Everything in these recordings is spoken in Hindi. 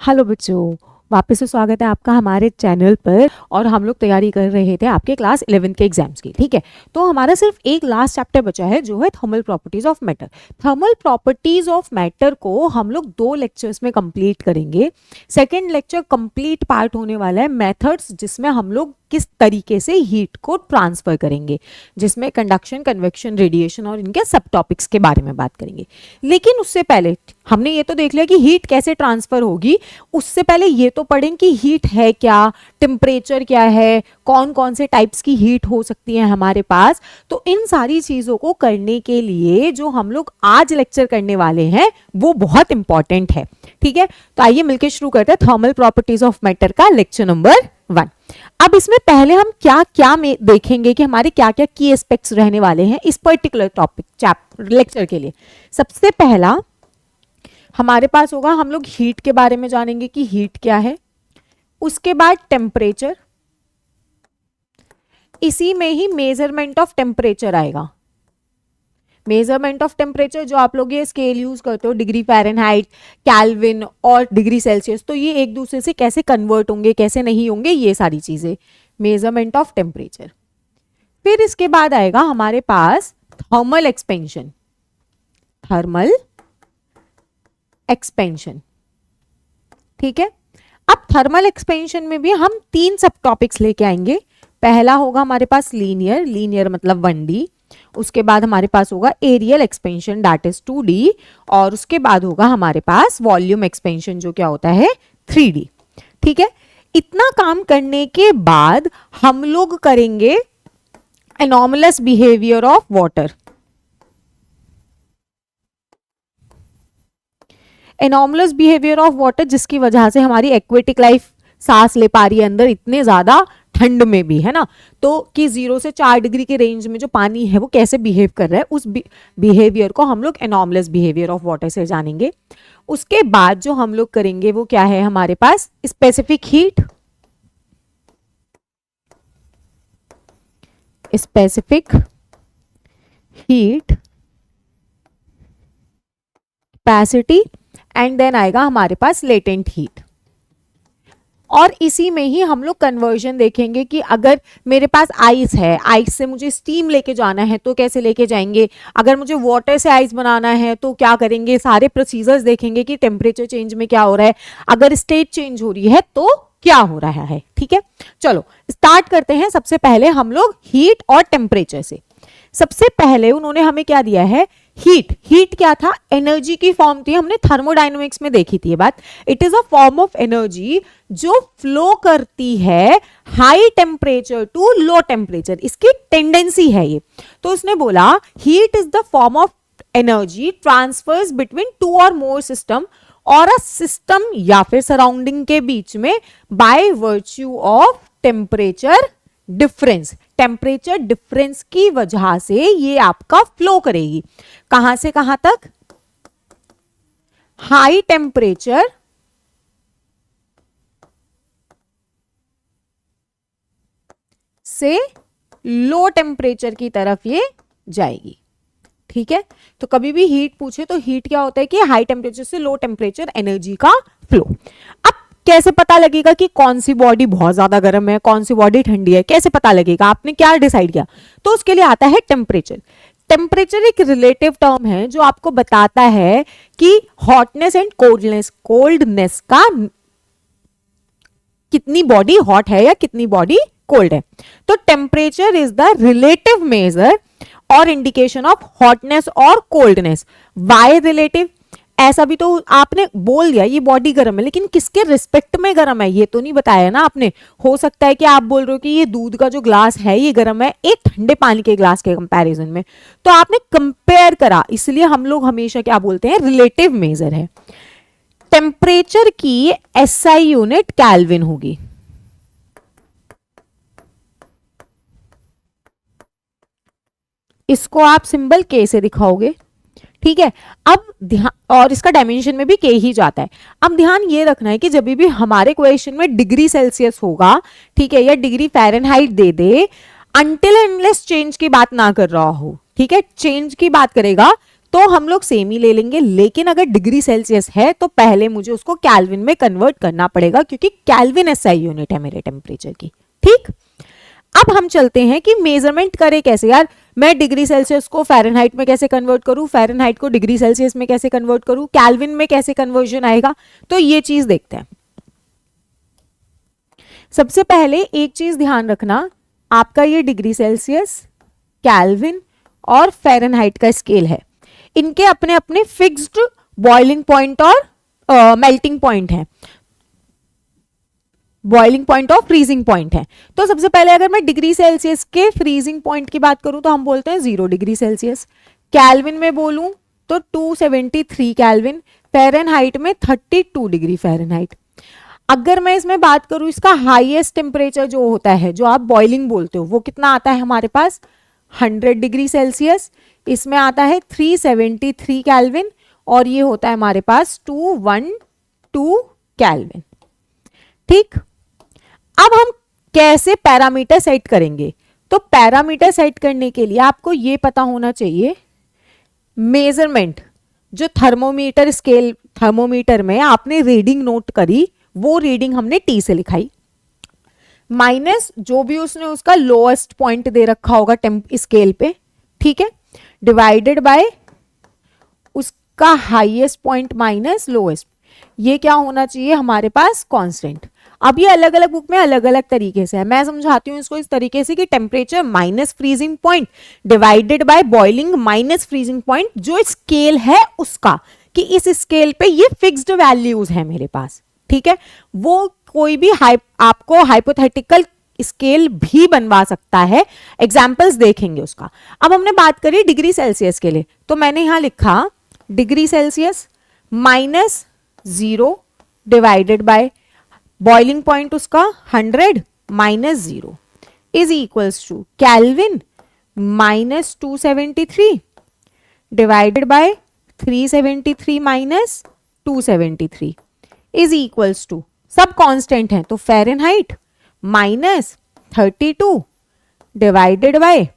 हेलो बच्चों, वापस से स्वागत है आपका हमारे चैनल पर। और हम लोग तैयारी कर रहे थे आपके क्लास 11 के एग्जाम्स की। ठीक है, तो हमारा सिर्फ एक लास्ट चैप्टर बचा है जो है thermal properties of matter. Thermal properties of matter को हम लोग 2 लेक्चर्स में कंप्लीट करेंगे। सेकेंड लेक्चर कंप्लीट पार्ट होने वाला है मेथड्स, जिसमें हम लोग किस तरीके से हीट को ट्रांसफर करेंगे, जिसमें कंडक्शन, कन्वेक्शन, रेडिएशन और इनके सब टॉपिक्स के बारे में बात करेंगे। लेकिन उससे पहले हमने ये तो देख लिया कि हीट कैसे ट्रांसफर होगी। उससे पहले ये तो पढ़ें कि हीट है क्या, टेम्परेचर क्या है, कौन कौन से टाइप्स की हीट हो सकती है हमारे पास। तो इन सारी चीजों को करने के लिए जो हम लोग आज लेक्चर करने वाले हैं वो बहुत इंपॉर्टेंट है। ठीक है, तो आइए मिलकर शुरू करते हैं थर्मल प्रॉपर्टीज ऑफ मैटर का लेक्चर नंबर 1। अब इसमें पहले हम क्या क्या में देखेंगे कि हमारे क्या क्या की एस्पेक्ट्स रहने वाले हैं इस पर्टिकुलर टॉपिक लेक्चर के लिए। सबसे पहला हमारे पास होगा, हम लोग हीट के बारे में जानेंगे कि हीट क्या है। उसके बाद टेम्परेचर, इसी में ही मेजरमेंट ऑफ टेम्परेचर आएगा। मेजरमेंट ऑफ टेम्परेचर जो आप लोग ये स्केल यूज करते हो, डिग्री फ़ारेनहाइट, केल्विन और डिग्री सेल्सियस, तो ये एक दूसरे से कैसे कन्वर्ट होंगे, कैसे नहीं होंगे, ये सारी चीजें मेजरमेंट ऑफ टेम्परेचर। फिर इसके बाद आएगा हमारे पास थर्मल एक्सपेंशन। थर्मल एक्सपेंशन, ठीक है। अब थर्मल एक्सपेंशन में भी हम 3 सब टॉपिक्स लेके आएंगे। पहला होगा हमारे पास लीनियर, लीनियर मतलब 1D। उसके बाद हमारे पास होगा aerial expansion, that is 2D। और उसके बाद होगा हमारे पास वॉल्यूम एक्सपेंशन, जो क्या होता है 3D। ठीक है, इतना काम करने के बाद हम लोग करेंगे anomalous behaviour of water. Anomalous behaviour of water, जिसकी वजह से हमारी एक्वेटिक लाइफ सांस ले पा रही है अंदर इतने ज्यादा ठंड में भी, है ना। तो कि 0 से 4 डिग्री के रेंज में जो पानी है वो कैसे बिहेव कर रहा है, उस बिहेवियर को हम लोग एनॉमलस बिहेवियर ऑफ वाटर से जानेंगे। उसके बाद जो हम लोग करेंगे वो क्या है हमारे पास, specific heat. Specific heat capacity, and then आएगा हमारे पास लेटेंट हीट। और इसी में ही हम लोग कन्वर्जन देखेंगे कि अगर मेरे पास आइस है, आइस से मुझे स्टीम लेके जाना है तो कैसे लेके जाएंगे, अगर मुझे वाटर से आइस बनाना है तो क्या करेंगे, सारे प्रोसीजर्स देखेंगे कि टेम्परेचर चेंज में क्या हो रहा है, अगर स्टेट चेंज हो रही है तो क्या हो रहा है। ठीक है, चलो स्टार्ट करते हैं। सबसे पहले हम लोग हीट और टेम्परेचर से। सबसे पहले उन्होंने हमें क्या दिया है, हीट। हीट क्या था, एनर्जी की फॉर्म थी, हमने थर्मोडायनेमिक्स में देखी थी ये बात। It is a form of energy जो फ्लो करती है high temperature to low temperature, इसकी टेंडेंसी है ये। तो उसने बोला heat is the form of energy transfers between 2 और मोर सिस्टम और अ सिस्टम या फिर सराउंडिंग के बीच में by virtue of temperature difference. Temperature difference की वजह से ये आपका फ्लो करेगी, कहां से कहां तक, हाई टेम्परेचर से लो टेम्परेचर की तरफ ये जाएगी। ठीक है, तो कभी भी हीट पूछे तो हीट क्या होता है कि हाई टेम्परेचर से लो टेम्परेचर एनर्जी का फ्लो। अब कैसे पता लगेगा कि कौन सी बॉडी बहुत ज्यादा गर्म है, कौन सी बॉडी ठंडी है, कैसे पता लगेगा, आपने क्या डिसाइड किया, तो उसके लिए आता है टेम्परेचर। टेम्परेचर एक रिलेटिव टर्म है जो आपको बताता है कि हॉटनेस एंड कोल्डनेस का, कितनी बॉडी हॉट है या कितनी बॉडी कोल्ड है। तो temperature is the relative major और इंडिकेशन ऑफ हॉटनेस और कोल्डनेस। वाई रिलेटिव, ऐसा भी तो आपने बोल दिया ये बॉडी गर्म है, लेकिन किसके रिस्पेक्ट में गर्म है ये तो नहीं बताया ना आपने। हो सकता है कि आप बोल रहे हो कि ये दूध का जो ग्लास है ये गर्म है एक ठंडे पानी के ग्लास के कंपैरिजन में, तो आपने कंपेयर करा, इसलिए हम लोग हमेशा क्या बोलते हैं, रिलेटिव मेजर है। टेम्परेचर की एसआई यूनिट केल्विन होगी। इसको आप सिंबल के से दिखाओगे। ठीक है, अब ध्यान, और इसका डायमेंशन में भी के ही जाता है। अब ध्यान ये रखना है कि जब भी हमारे क्वेश्चन में डिग्री सेल्सियस होगा, ठीक है, या degree Fahrenheit they they, until and unless change की बात ना कर रहा हो, ठीक है, चेंज की बात करेगा तो हम लोग सेम ही ले लेंगे, लेकिन अगर डिग्री सेल्सियस है तो पहले मुझे उसको केल्विन में कन्वर्ट करना पड़ेगा, क्योंकि केल्विन एसआई यूनिट है मेरे टेम्परेचर की। ठीक, अब हम चलते हैं कि मेजरमेंट करें कैसे। यार मैं डिग्री सेल्सियस को फ़ारेनहाइट में कैसे कन्वर्ट करूं, फ़ारेनहाइट को डिग्री सेल्सियस में कैसे कन्वर्ट करूं, केल्विन में कैसे कन्वर्जन आएगा, तो ये चीज देखते हैं। सबसे पहले एक चीज ध्यान रखना, आपका ये डिग्री सेल्सियस, केल्विन और फ़ारेनहाइट का स्केल है, इनके अपने अपने फिक्स्ड बॉइलिंग पॉइंट और मेल्टिंग पॉइंट है, बॉइलिंग पॉइंट और फ्रीजिंग पॉइंट है। तो सबसे पहले अगर मैं डिग्री सेल्सियस के फ्रीजिंग पॉइंट की बात करूं तो हम बोलते हैं 0 डिग्री सेल्सियस, केल्विन में बोलूं तो 273 केल्विन, फ़ारेनहाइट में 32 डिग्री फ़ारेनहाइट। अगर मैं इसमें बात करूं इसका हाईएस्ट टेम्परेचर जो होता है, जो आप बॉइलिंग बोलते हो, वो कितना आता है हमारे पास 100 डिग्री सेल्सियस, इसमें आता है 373 केल्विन, और ये होता है हमारे पास 212 केल्विन। ठीक, अब हम कैसे पैरामीटर सेट करेंगे, तो पैरामीटर सेट करने के लिए आपको ये पता होना चाहिए, मेजरमेंट जो थर्मोमीटर स्केल, थर्मोमीटर में आपने रीडिंग नोट करी, वो रीडिंग हमने टी से लिखाई, माइनस जो भी उसने उसका लोएस्ट पॉइंट दे रखा होगा स्केल पे, ठीक है, डिवाइडेड बाय उसका हाईएस्ट पॉइंट माइनस लोएस्ट, ये क्या होना चाहिए हमारे पास कांस्टेंट। अब ये अलग अलग बुक में अलग अलग तरीके से है, मैं समझाती हूँ इसको इस तरीके से कि temperature minus freezing point divided by boiling minus freezing point, जो स्केल है उसका, कि इस स्केल पे ये फिक्स्ड वैल्यूज है मेरे पास, ठीक है। वो कोई भी आपको हाइपोथेटिकल स्केल भी बनवा सकता है, एग्जाम्पल्स देखेंगे उसका। अब हमने बात करी डिग्री सेल्सियस के लिए, तो मैंने यहां लिखा degree Celsius minus 0 divided by boiling point उसका 100 minus 0 is equals to Kelvin minus 273 divided by 373 minus 273 is equals to, सब कांस्टेंट है तो Fahrenheit minus 32 divided by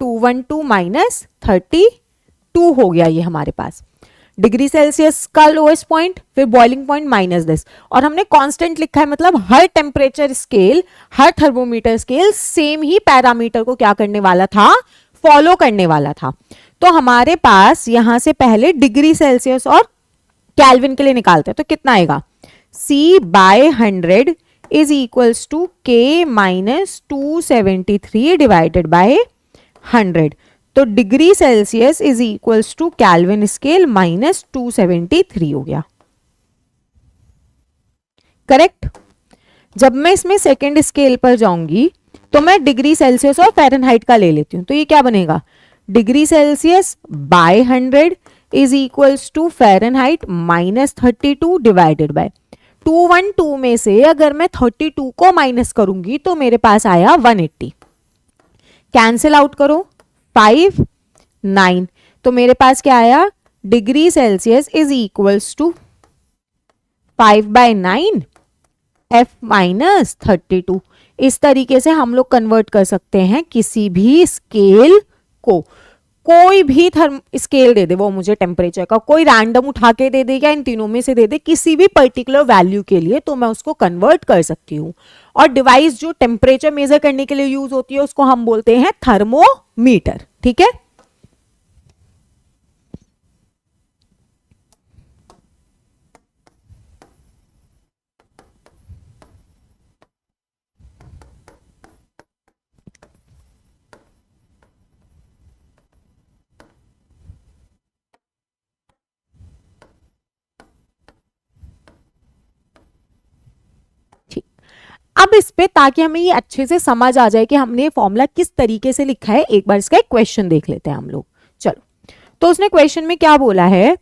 212 minus 32 हो गया ये हमारे पास डिग्री सेल्सियस का लोएस्ट पॉइंट, फिर बॉइलिंग पॉइंट माइनस 10, और हमने कांस्टेंट लिखा है, मतलब हर टेम्परेचर स्केल, हर थर्मोमीटर स्केल सेम ही पैरामीटर को क्या करने वाला था, फॉलो करने वाला था। तो हमारे पास यहां से पहले डिग्री सेल्सियस और केल्विन के लिए निकालते हैं, तो कितना आएगा, C by 100 is equals to K minus 273 divided by 100, तो degree Celsius is equals to Kelvin scale minus 273 हो गया, करेक्ट। जब मैं इसमें सेकेंड स्केल पर जाऊंगी तो मैं डिग्री सेल्सियस और फ़ारेनहाइट का ले लेती हूं, तो ये क्या बनेगा, degree Celsius by 100 is equals to Fahrenheit minus 32 divided by 212 में से अगर मैं 32 को माइनस करूंगी तो मेरे पास आया 180, कैंसिल आउट करो 5 9, तो मेरे पास क्या आया, degree Celsius is equals to 5 by 9 F minus 32। इस तरीके से हम लोग कन्वर्ट कर सकते हैं किसी भी स्केल को, कोई भी स्केल दे दे वो मुझे टेम्परेचर का, कोई रैंडम उठा के दे दे या इन तीनों में से दे दे किसी भी पर्टिकुलर वैल्यू के लिए, तो मैं उसको कन्वर्ट कर सकती हूँ। और डिवाइस जो टेम्परेचर मेजर करने के लिए यूज होती है उसको हम बोलते हैं थर्मोमीटर, ठीक है। अब इस पे, ताकि हमें ये अच्छे से समझ आ जाए कि हमने फॉर्मूला किस तरीके से लिखा है, एक बार इसका एक क्वेश्चन देख लेते हैं हम लोग। चलो, तो उसने क्वेश्चन में क्या बोला है,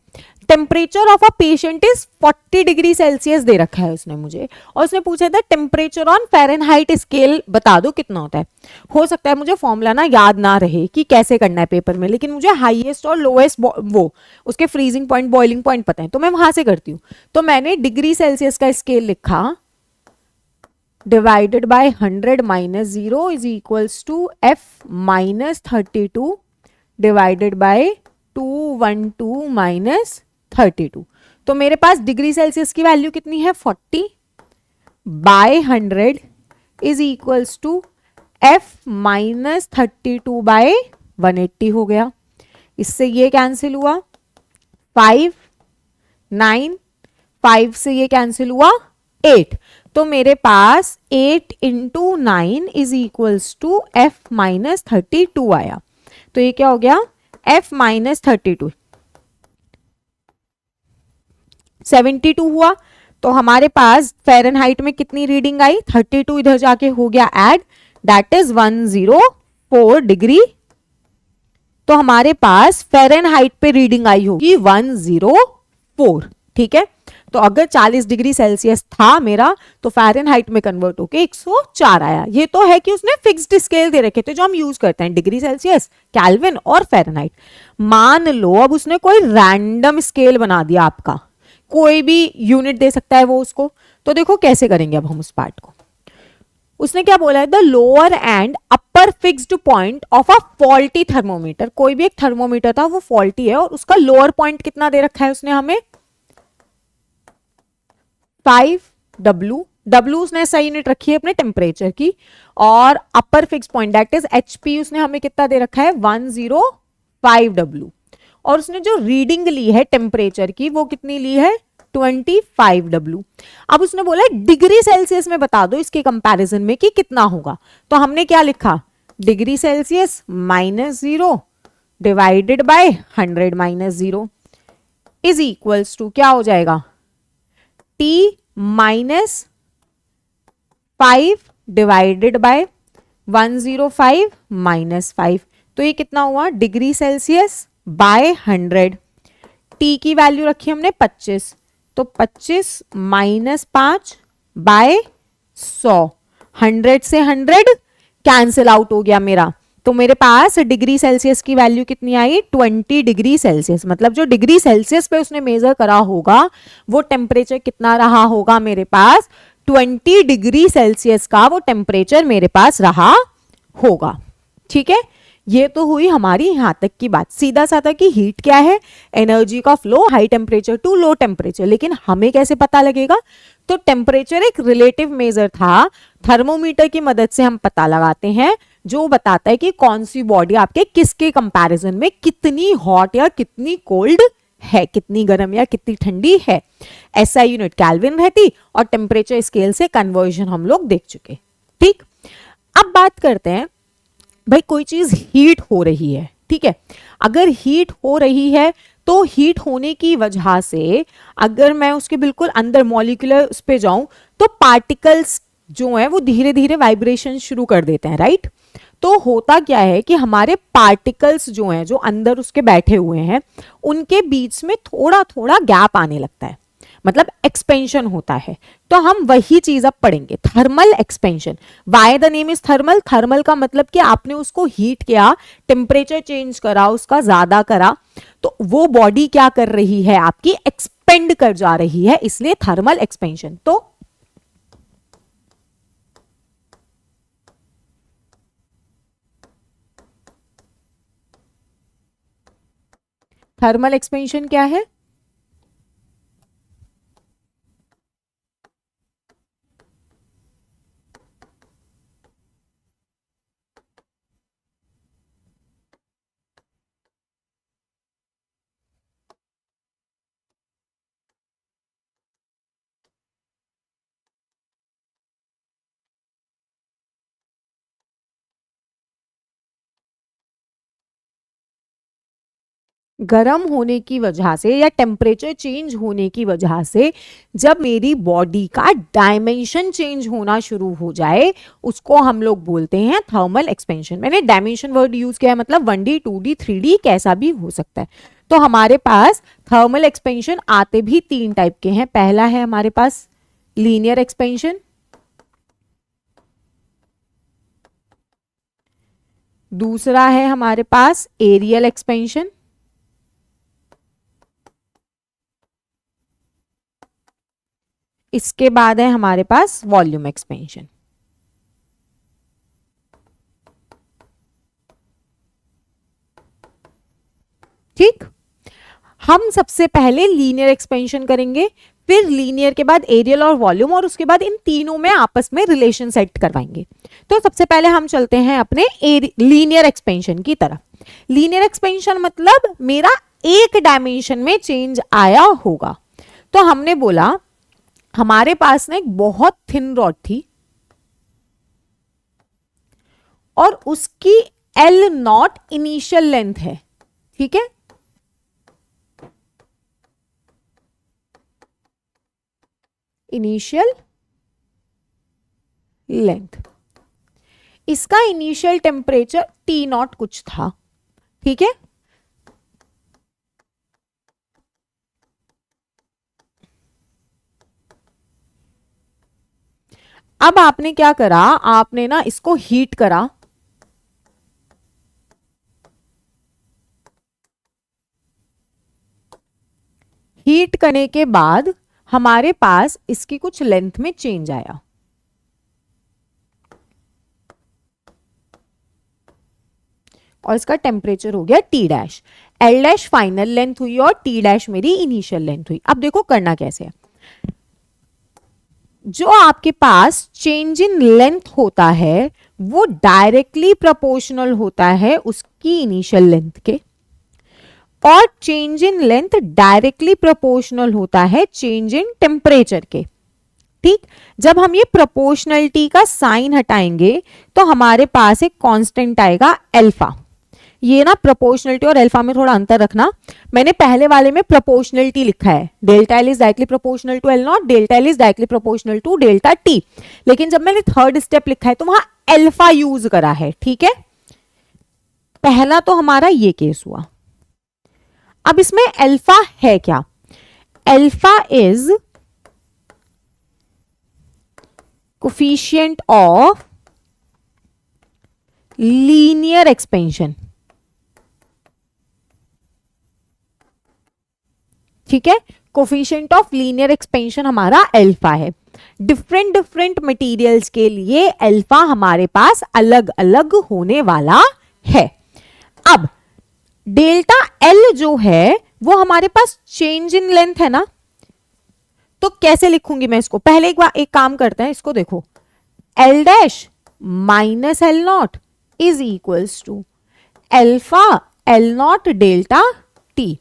temperature of a patient is 40 degree Celsius दे रखा है उसने मुझे, और उसने पूछा था टेम्परेचर ऑन फ़ारेनहाइट स्केल बता दो कितना होता है। हो सकता है मुझे फॉर्मूला ना याद ना रहे कि कैसे करना है पेपर में, लेकिन मुझे हाईएस्ट और लोएस्ट वो उसके फ्रीजिंग पॉइंट बॉइलिंग पॉइंट पता है, तो मैं वहां से करती हूँ। तो मैंने डिग्री सेल्सियस का स्केल लिखा divided by 100 minus 0 is equals to F minus 32 divided by 212 minus 32। तो मेरे पास डिग्री सेल्सियस की वैल्यू कितनी है 40 by 100 is equals to F minus 32 by 180 हो गया। इससे ये कैंसिल हुआ 5 9 5 से ये कैंसिल हुआ 8। तो मेरे पास 8 into 9 is equals to F minus 32 आया। तो ये क्या हो गया F माइनस 32 72 हुआ। तो हमारे पास फ़ारेनहाइट में कितनी रीडिंग आई 32 इधर जाके हो गया ऐड, दैट इज 104 डिग्री। तो हमारे पास फ़ारेनहाइट पे रीडिंग आई होगी 104। ठीक है, तो अगर 40 डिग्री सेल्सियस था मेरा तो फ़ारेनहाइट में कन्वर्ट होके 104 आया। ये तो है कि उसने फिक्स्ड स्केल दे रखे थे जो हम यूज करते हैं, डिग्री सेल्सियस, केल्विन और फ़ारेनहाइट। मान लो अब उसने कोई रैंडम स्केल बना दिया, आपका कोई भी यूनिट दे सकता है वो उसको। तो देखो कैसे करेंगे अब हम उस पार्ट को। उसने क्या बोला है, the lower and upper fixed point of a faulty thermometer. कोई भी एक थर्मोमीटर था वो फॉल्टी है और उसका लोअर पॉइंट कितना दे रखा है उसने हमें 5W। W उसने सही यूनिट रखी है अपने टेम्परेचर की, और upper fix point that is HP उसने हमें कितना दे रखा है 105W। और उसने जो रीडिंग ली है टेम्परेचर की वो कितनी ली है 25W। अब उसने बोला डिग्री सेल्सियस में बता दो इसके कंपैरिजन में कि कितना होगा। तो हमने क्या लिखा, degree Celsius -0 divided by 100 minus 0 is equals to क्या हो जाएगा T minus 5 divided by 105 minus 5। तो ये कितना हुआ डिग्री सेल्सियस बाय 100। T की वैल्यू रखी हमने 25, तो 25 माइनस 5 बाय 100। 100 से 100 कैंसिल आउट हो गया मेरा। तो मेरे पास डिग्री सेल्सियस की वैल्यू कितनी आई 20 डिग्री सेल्सियस। मतलब जो डिग्री सेल्सियस पे उसने मेजर करा होगा वो टेम्परेचर कितना रहा होगा मेरे पास 20 डिग्री सेल्सियस का वो टेम्परेचर मेरे पास रहा होगा। ठीक है, ये तो हुई हमारी यहां तक की बात। सीधा साधा कि हीट क्या है, एनर्जी का flow high temperature to low temperature. लेकिन हमें कैसे पता लगेगा, तो टेम्परेचर एक रिलेटिव मेजर था, थर्मोमीटर की मदद से हम पता लगाते हैं, जो बताता है कि कौन सी बॉडी आपके किसके कंपैरिजन में कितनी हॉट या कितनी कोल्ड है, कितनी गर्म या कितनी ठंडी है। ऐसा यूनिट केल्विन रहती और टेम्परेचर स्केल से कन्वर्जन हम लोग देख चुके। ठीक, अब बात करते हैं भाई कोई चीज हीट हो रही है, ठीक है, अगर हीट हो रही है तो हीट होने की वजह से अगर मैं उसके बिल्कुल अंदर मॉलिक्यूलर उस पे जाऊं तो पार्टिकल्स जो है वो धीरे धीरे वाइब्रेशन शुरू कर देते हैं, राइट। तो होता क्या है कि हमारे पार्टिकल्स जो हैं जो अंदर उसके बैठे हुए हैं उनके बीच में थोड़ा थोड़ा गैप आने लगता है, मतलब एक्सपेंशन होता है। तो हम वही चीज अब पढ़ेंगे, thermal expansion. Why the name is thermal. Thermal का मतलब कि आपने उसको हीट किया, टेम्परेचर चेंज करा, उसका ज्यादा करा, तो वो बॉडी क्या कर रही है आपकी एक्सपेंड कर जा रही है, इसलिए थर्मल एक्सपेंशन। तो थर्मल एक्सपेंशन क्या है, गर्म होने की वजह से या टेम्परेचर चेंज होने की वजह से जब मेरी बॉडी का डायमेंशन चेंज होना शुरू हो जाए उसको हम लोग बोलते हैं थर्मल एक्सपेंशन। मैंने डायमेंशन वर्ड यूज किया है, मतलब 1D 2D 3D कैसा भी हो सकता है। तो हमारे पास थर्मल एक्सपेंशन आते भी 3 टाइप के हैं। पहला है हमारे पास लीनियर एक्सपेंशन, दूसरा है हमारे पास एरियल एक्सपेंशन, इसके बाद है हमारे पास वॉल्यूम एक्सपेंशन। ठीक, हम सबसे पहले लीनियर एक्सपेंशन करेंगे, फिर लीनियर के बाद एरियल और वॉल्यूम, और उसके बाद इन तीनों में आपस में रिलेशन सेट करवाएंगे। तो सबसे पहले हम चलते हैं अपने लीनियर एक्सपेंशन की तरफ। लीनियर एक्सपेंशन मतलब मेरा एक डायमेंशन में चेंज आया होगा। तो हमने बोला हमारे पास ना एक बहुत थिन रॉड थी और उसकी L0 इनिशियल लेंथ है, ठीक है, इनिशियल लेंथ, इसका इनिशियल टेम्परेचर T0 कुछ था, ठीक है। अब आपने क्या करा, आपने ना इसको हीट करा, हीट करने के बाद हमारे पास इसकी कुछ लेंथ में चेंज आया, और इसका टेम्परेचर हो गया T dash. L dash final length हुई और T डैश मेरी इनिशियल लेंथ हुई। अब देखो करना कैसे है, जो आपके पास चेंज इन लेंथ होता है वो डायरेक्टली प्रोपोर्शनल होता है उसकी इनिशियल लेंथ के, और change in length directly proportional होता है चेंज इन टेम्परेचर के। ठीक, जब हम ये प्रोपोर्शनलिटी का साइन हटाएंगे तो हमारे पास एक कांस्टेंट आएगा अल्फा। ये ना प्रोपोर्शनलिटी और अल्फा में थोड़ा अंतर रखना, मैंने पहले वाले में प्रोपोर्शनलिटी लिखा है, delta L is directly proportional to L not, delta L is directly proportional to delta T, लेकिन जब मैंने थर्ड स्टेप लिखा है तो वहां अल्फा यूज करा है, ठीक है। पहला तो हमारा ये केस हुआ। अब इसमें अल्फा है क्या, alpha is coefficient of linear expansion, ठीक है, कोफिशिएंट ऑफ लीनियर एक्सपेंशन हमारा अल्फा है। डिफरेंट डिफरेंट मटेरियल्स के लिए अल्फा हमारे पास अलग अलग होने वाला है। अब डेल्टा एल जो है वो हमारे पास चेंज इन लेंथ है ना, तो कैसे लिखूंगी मैं इसको, पहले एक बार एक काम करते हैं, इसको देखो, L dash minus L not is equals to alpha L not delta T,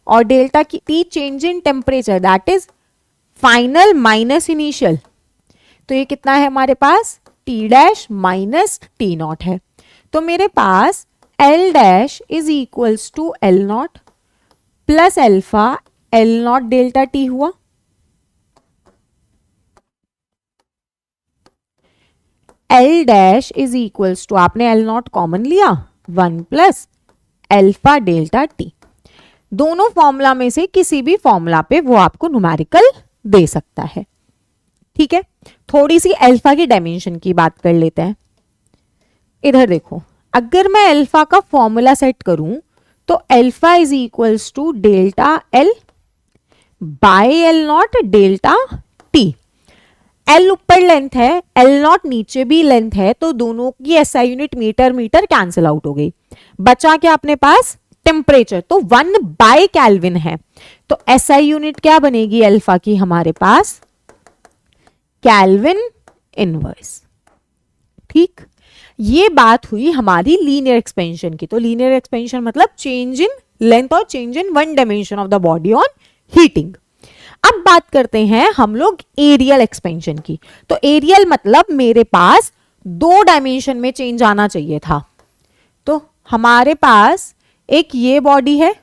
और डेल्टा की T change in temperature that is final minus initial, तो ये कितना है हमारे पास, T dash minus T not है। तो मेरे पास L dash is equals to L not plus alpha L not delta T हुआ, L dash is equals to, आपने एल नॉट कॉमन लिया, 1 प्लस अल्फा डेल्टा टी। दोनों फॉर्मूला में से किसी भी फॉर्मूला पे वो आपको न्यूमेरिकल दे सकता है, ठीक है। थोड़ी सी अल्फा की डायमेंशन की बात कर लेते हैं। इधर देखो, अगर मैं अल्फा का फॉर्मूला सेट करूं तो alpha is equals to delta L by L not delta T. L ऊपर लेंथ है, एल नॉट नीचे भी लेंथ है, तो दोनों की SI unit metre metre cancel out हो गई, बचा क्या अपने पास, टेम्परेचर, तो 1 बाय केल्विन है, तो एसआई यूनिट क्या बनेगी अल्फा की हमारे पास, केल्विन इनवर्स। ठीक, ये बात हुई हमारी लीनियर एक्सपेंशन की। तो लीनियर एक्सपेंशन मतलब चेंज इन लेंथ और change in one dimension of the body on heating. अब बात करते हैं हम लोग एरियल एक्सपेंशन की। तो एरियल मतलब मेरे पास 2 डायमेंशन में चेंज आना चाहिए था। तो हमारे पास एक ये बॉडी है,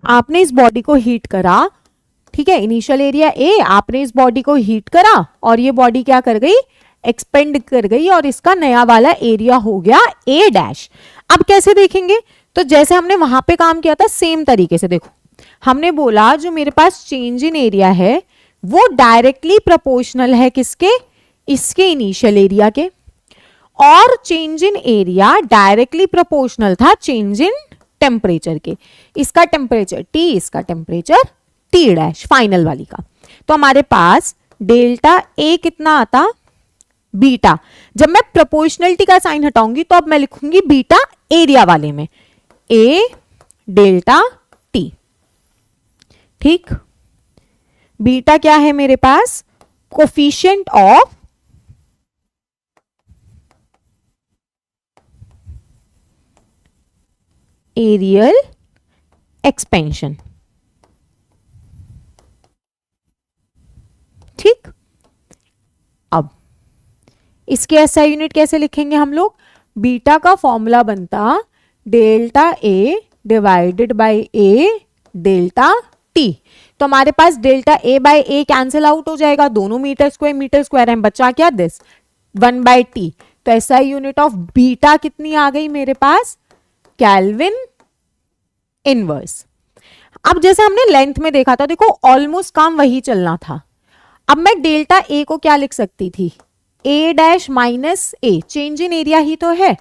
आपने इस बॉडी को हीट करा, ठीक है, इनिशियल एरिया ए, आपने इस बॉडी को हीट करा और ये बॉडी क्या कर गई, एक्सपेंड कर गई, और इसका नया वाला एरिया हो गया ए डैश। अब कैसे देखेंगे, तो जैसे हमने वहां पे काम किया था सेम तरीके से देखो, हमने बोला जो मेरे पास चेंज इन एरिया है वो डायरेक्टली प्रोपोर्शनल है किसके, इसके इनिशियल एरिया के, और change in area directly proportional था चेंज इन टेम्परेचर के। इसका टेम्परेचर T, इसका टेम्परेचर T डैश फाइनल वाली का। तो हमारे पास डेल्टा A कितना आता, बीटा। जब मैं प्रोपोर्शनलिटी का साइन हटाऊंगी तो अब मैं लिखूंगी बीटा एरिया वाले में, A डेल्टा T। ठीक, बीटा क्या है मेरे पास, कोफिशिएंट ऑफ एरियल एक्सपेंशन। ठीक, अब इसके एसआई यूनिट कैसे लिखेंगे हम लोग, बीटा का फॉर्मूला बनता delta A divided by A delta T. तो हमारे पास delta A bye A cancel out हो जाएगा, दोनों मीटर स्क्वायर है, बचा क्या दिस 1/t। तो एसआई यूनिट ऑफ बीटा कितनी आ गई मेरे पास, केल्विन इनवर्स। अब जैसे हमने लेंथ में देखा था, देखो ऑलमोस्ट काम वही चलना था। अब मैं डेल्टा ए को क्या लिख सकती थी, A dash minus A, change in area ही तो है,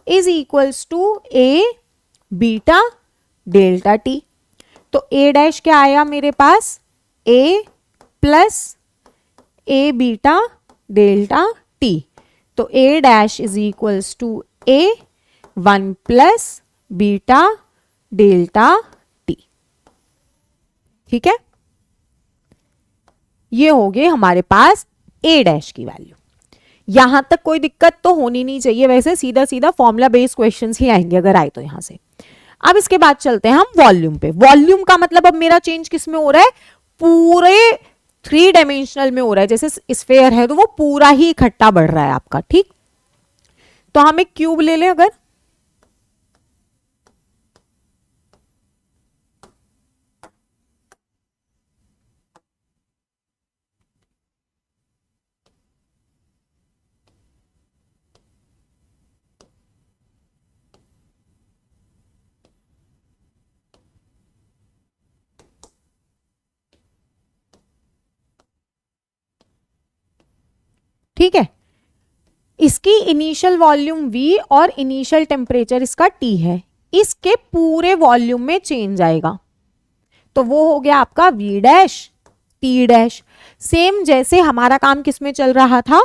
is equals to A beta delta T. तो ए डैश क्या आया मेरे पास, A plus A beta delta T. तो A dash is equals to A 1 plus beta delta T. ठीक है, ये हो गए हमारे पास ए डैश की वैल्यू। यहां तक कोई दिक्कत तो होनी नहीं चाहिए, वैसे सीधा सीधा फॉर्मूला बेस्ड क्वेश्चंस ही आएंगे अगर आए तो यहां से। अब इसके बाद चलते हैं हम वॉल्यूम पे। वॉल्यूम का मतलब अब मेरा चेंज किस में हो रहा है, पूरे 3 डायमेंशनल में हो रहा है। जैसे स्फेयर है तो वो पूरा ही इकट्ठा बढ़ रहा है आपका। ठीक, तो हम एक क्यूब ले लें अगर, ठीक है, इसकी इनिशियल वॉल्यूम V और इनिशियल टेम्परेचर इसका T है, इसके पूरे वॉल्यूम में चेंज आएगा। तो वो हो गया आपका V dash T dash. Same जैसे हमारा काम किसमें चल रहा था,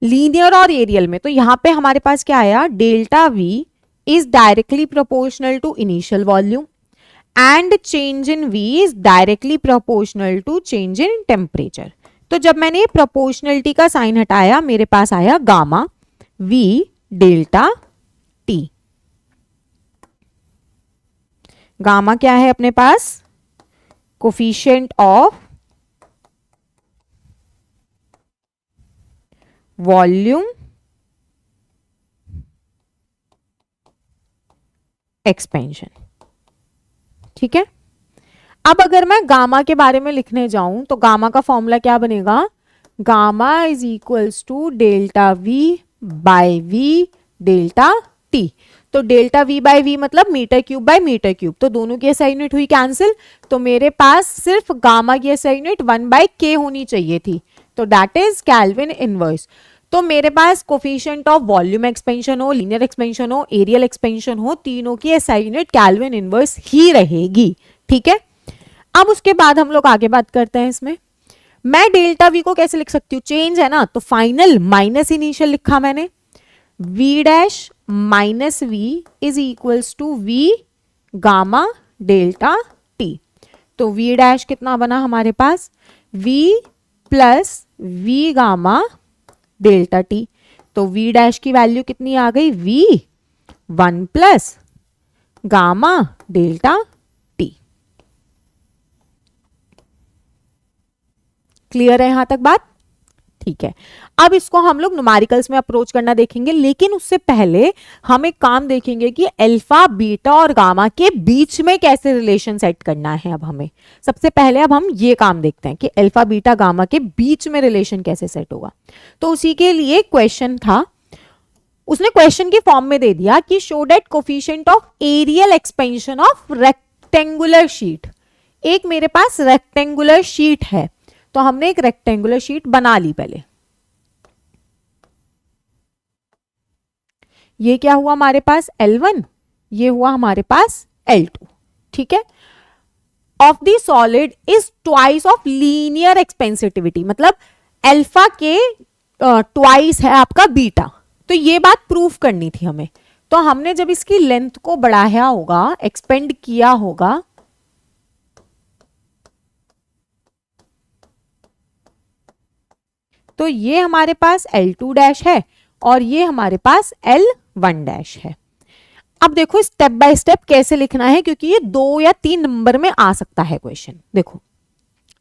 लीनियर और एरियल में। तो यहां पे हमारे पास क्या आया, delta V is directly proportional to initial volume and change in V is directly proportional to change in temperature. तो जब मैंने ये प्रोपोर्शनलिटी का साइन हटाया, मेरे पास आया gamma V delta T। Gamma क्या है अपने पास, कोफिशिएंट ऑफ वॉल्यूम एक्सपेंशन। ठीक है, अब अगर मैं गामा के बारे में लिखने जाऊं तो गामा का फॉर्मूला क्या बनेगा, gamma is equals to delta V by V delta T। तो डेल्टा V बाय V मतलब metre cube by metre cube, तो दोनों की एसआई यूनिट हुई कैंसिल। तो मेरे पास सिर्फ गामा की एसआई यूनिट 1/k होनी चाहिए थी, तो दैट इज केल्विन इनवर्स। तो मेरे पास कोफिशिएंट ऑफ वॉल्यूम एक्सपेंशन हो, लीनियर एक्सपेंशन हो, एरियल एक्सपेंशन हो, तीनों की एसआई यूनिट केल्विन इनवर्स ही रहेगी। ठीक है, अब उसके बाद हम लोग आगे बात करते हैं इसमें। मैं डेल्टा V को कैसे लिख सकती हूँ, चेंज है ना, तो फाइनल माइनस इनिशियल लिखा मैंने, V dash minus V is equals to V gamma delta T। तो V डैश कितना बना हमारे पास, V plus V gamma delta T। तो V डैश की वैल्यू कितनी आ गई, V 1 plus gamma delta T। Clear है यहां तक बात, ठीक है। अब इसको हम लोग न्यूमेरिकल्स में अप्रोच करना देखेंगे, लेकिन उससे पहले हम एक काम देखेंगे कि अल्फा बीटा और गामा के बीच में कैसे रिलेशन सेट करना है। अब हमें सबसे पहले अब हम ये काम देखते हैं कि अल्फा बीटा गामा के बीच में रिलेशन कैसे सेट होगा। तो उसी के लिए क्वेश्चन था, उसने क्वेश्चन के फॉर्म में दे दिया कि show that coefficient of areal expansion of rectangular sheet एक मेरे पास रेक्टेंगुलर शीट है, तो हमने एक रेक्टेंगुलर शीट बना ली पहले। ये क्या हुआ हमारे पास L1, ये हुआ हमारे पास L2, ठीक है। Of the solid is twice of linear expansivity, मतलब अल्फा के ट्वाइस है आपका बीटा। तो ये बात प्रूफ करनी थी हमें, तो हमने जब इसकी लेंथ को बढ़ाया होगा, एक्सपेंड किया होगा, तो ये हमारे पास L2 डैश है और ये हमारे पास L1 डैश है। अब देखो स्टेप बाय स्टेप कैसे लिखना है, क्योंकि ये 2 या 3 नंबर में आ सकता है क्वेश्चन। देखो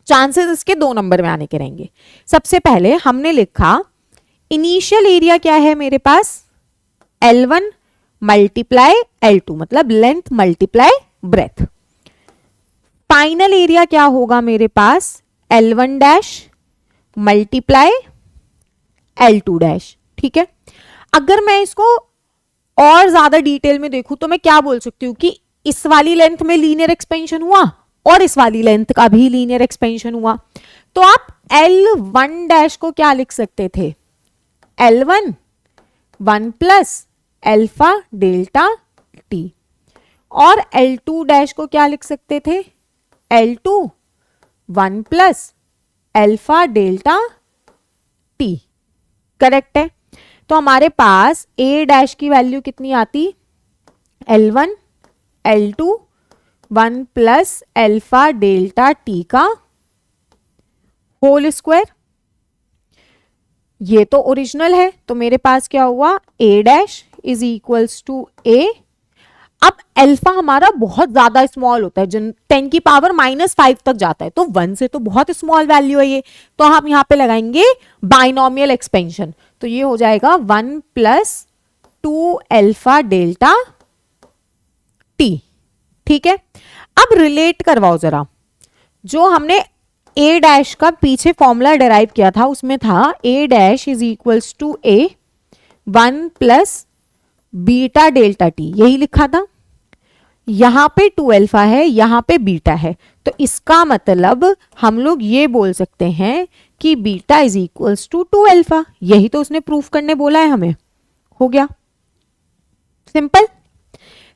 चांसेस इसके 2 नंबर में आने के रहेंगे। सबसे पहले हमने लिखा इनिशियल एरिया क्या है मेरे पास, L1 मल्टीप्लाई L2, मतलब length multiply breath. Final area क्या होगा मेरे पास, L1 dash multiply L2 dash, ठीक है। अगर मैं इसको और ज्यादा डिटेल में देखूं तो मैं क्या बोल सकती हूँ कि इस वाली लेंथ में लीनियर एक्सपेंशन हुआ और इस वाली लेंथ का भी लीनियर एक्सपेंशन हुआ, तो आप L1 डैश को क्या लिख सकते थे, L1 1 plus alpha delta T, और L2 डैश को क्या लिख सकते थे, L2 1 plus alpha delta T. Correct है। तो हमारे पास A डैश की वैल्यू कितनी आती, L1 L2 1 plus alpha delta T का होल स्क्वायर। ये तो ओरिजिनल है, तो मेरे पास क्या हुआ, A dash is equals to A। अब अल्फा हमारा बहुत ज्यादा स्मॉल होता है, 10 की पावर -5 तक जाता है, तो 1 से तो बहुत स्मॉल वैल्यू है ये, तो हम यहां पे लगाएंगे बाइनोमियल एक्सपेंशन, तो ये हो जाएगा 1 प्लस 2 अल्फा डेल्टा टी, ठीक है। अब रिलेट करवाओ जरा, जो हमने A डैश का पीछे फॉर्मूला डिराइव किया था उसमें था A dash is equals to A 1 plus beta delta T, यही लिखा था। यहां पे 2 अल्फा है, यहां पे बीटा है, तो इसका मतलब हम लोग ये बोल सकते हैं कि beta is equals to 2 alpha, यही तो उसने प्रूफ करने बोला है हमें। हो गया सिंपल।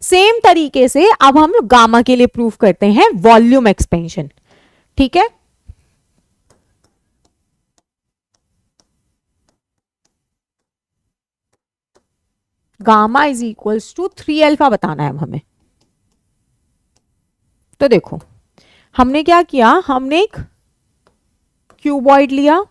सेम तरीके से अब हम गामा के लिए प्रूफ करते हैं वॉल्यूम एक्सपेंशन, ठीक है। Gamma is equals to 3 alpha बताना है अब हमें। तो देखो हमने क्या किया, हमने एक क्यूबॉइड लिया,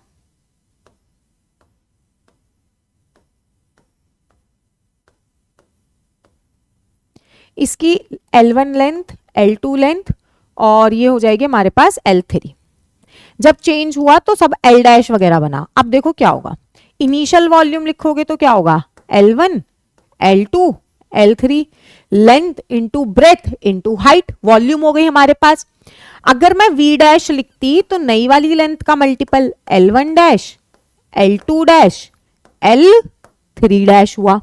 इसकी L1 लेंथ L2 लेंथ और ये हो जाएगी हमारे पास L3। जब चेंज हुआ तो सब L डैश वगैरह बना। अब देखो क्या होगा, इनिशियल वॉल्यूम लिखोगे तो क्या होगा, L1 L2 L3, length into breadth into height, volume हो गई हमारे पास। अगर मैं V डैश लिखती तो नई वाली लेंथ का multiple L1 dash L2 dash L3 dash हुआ।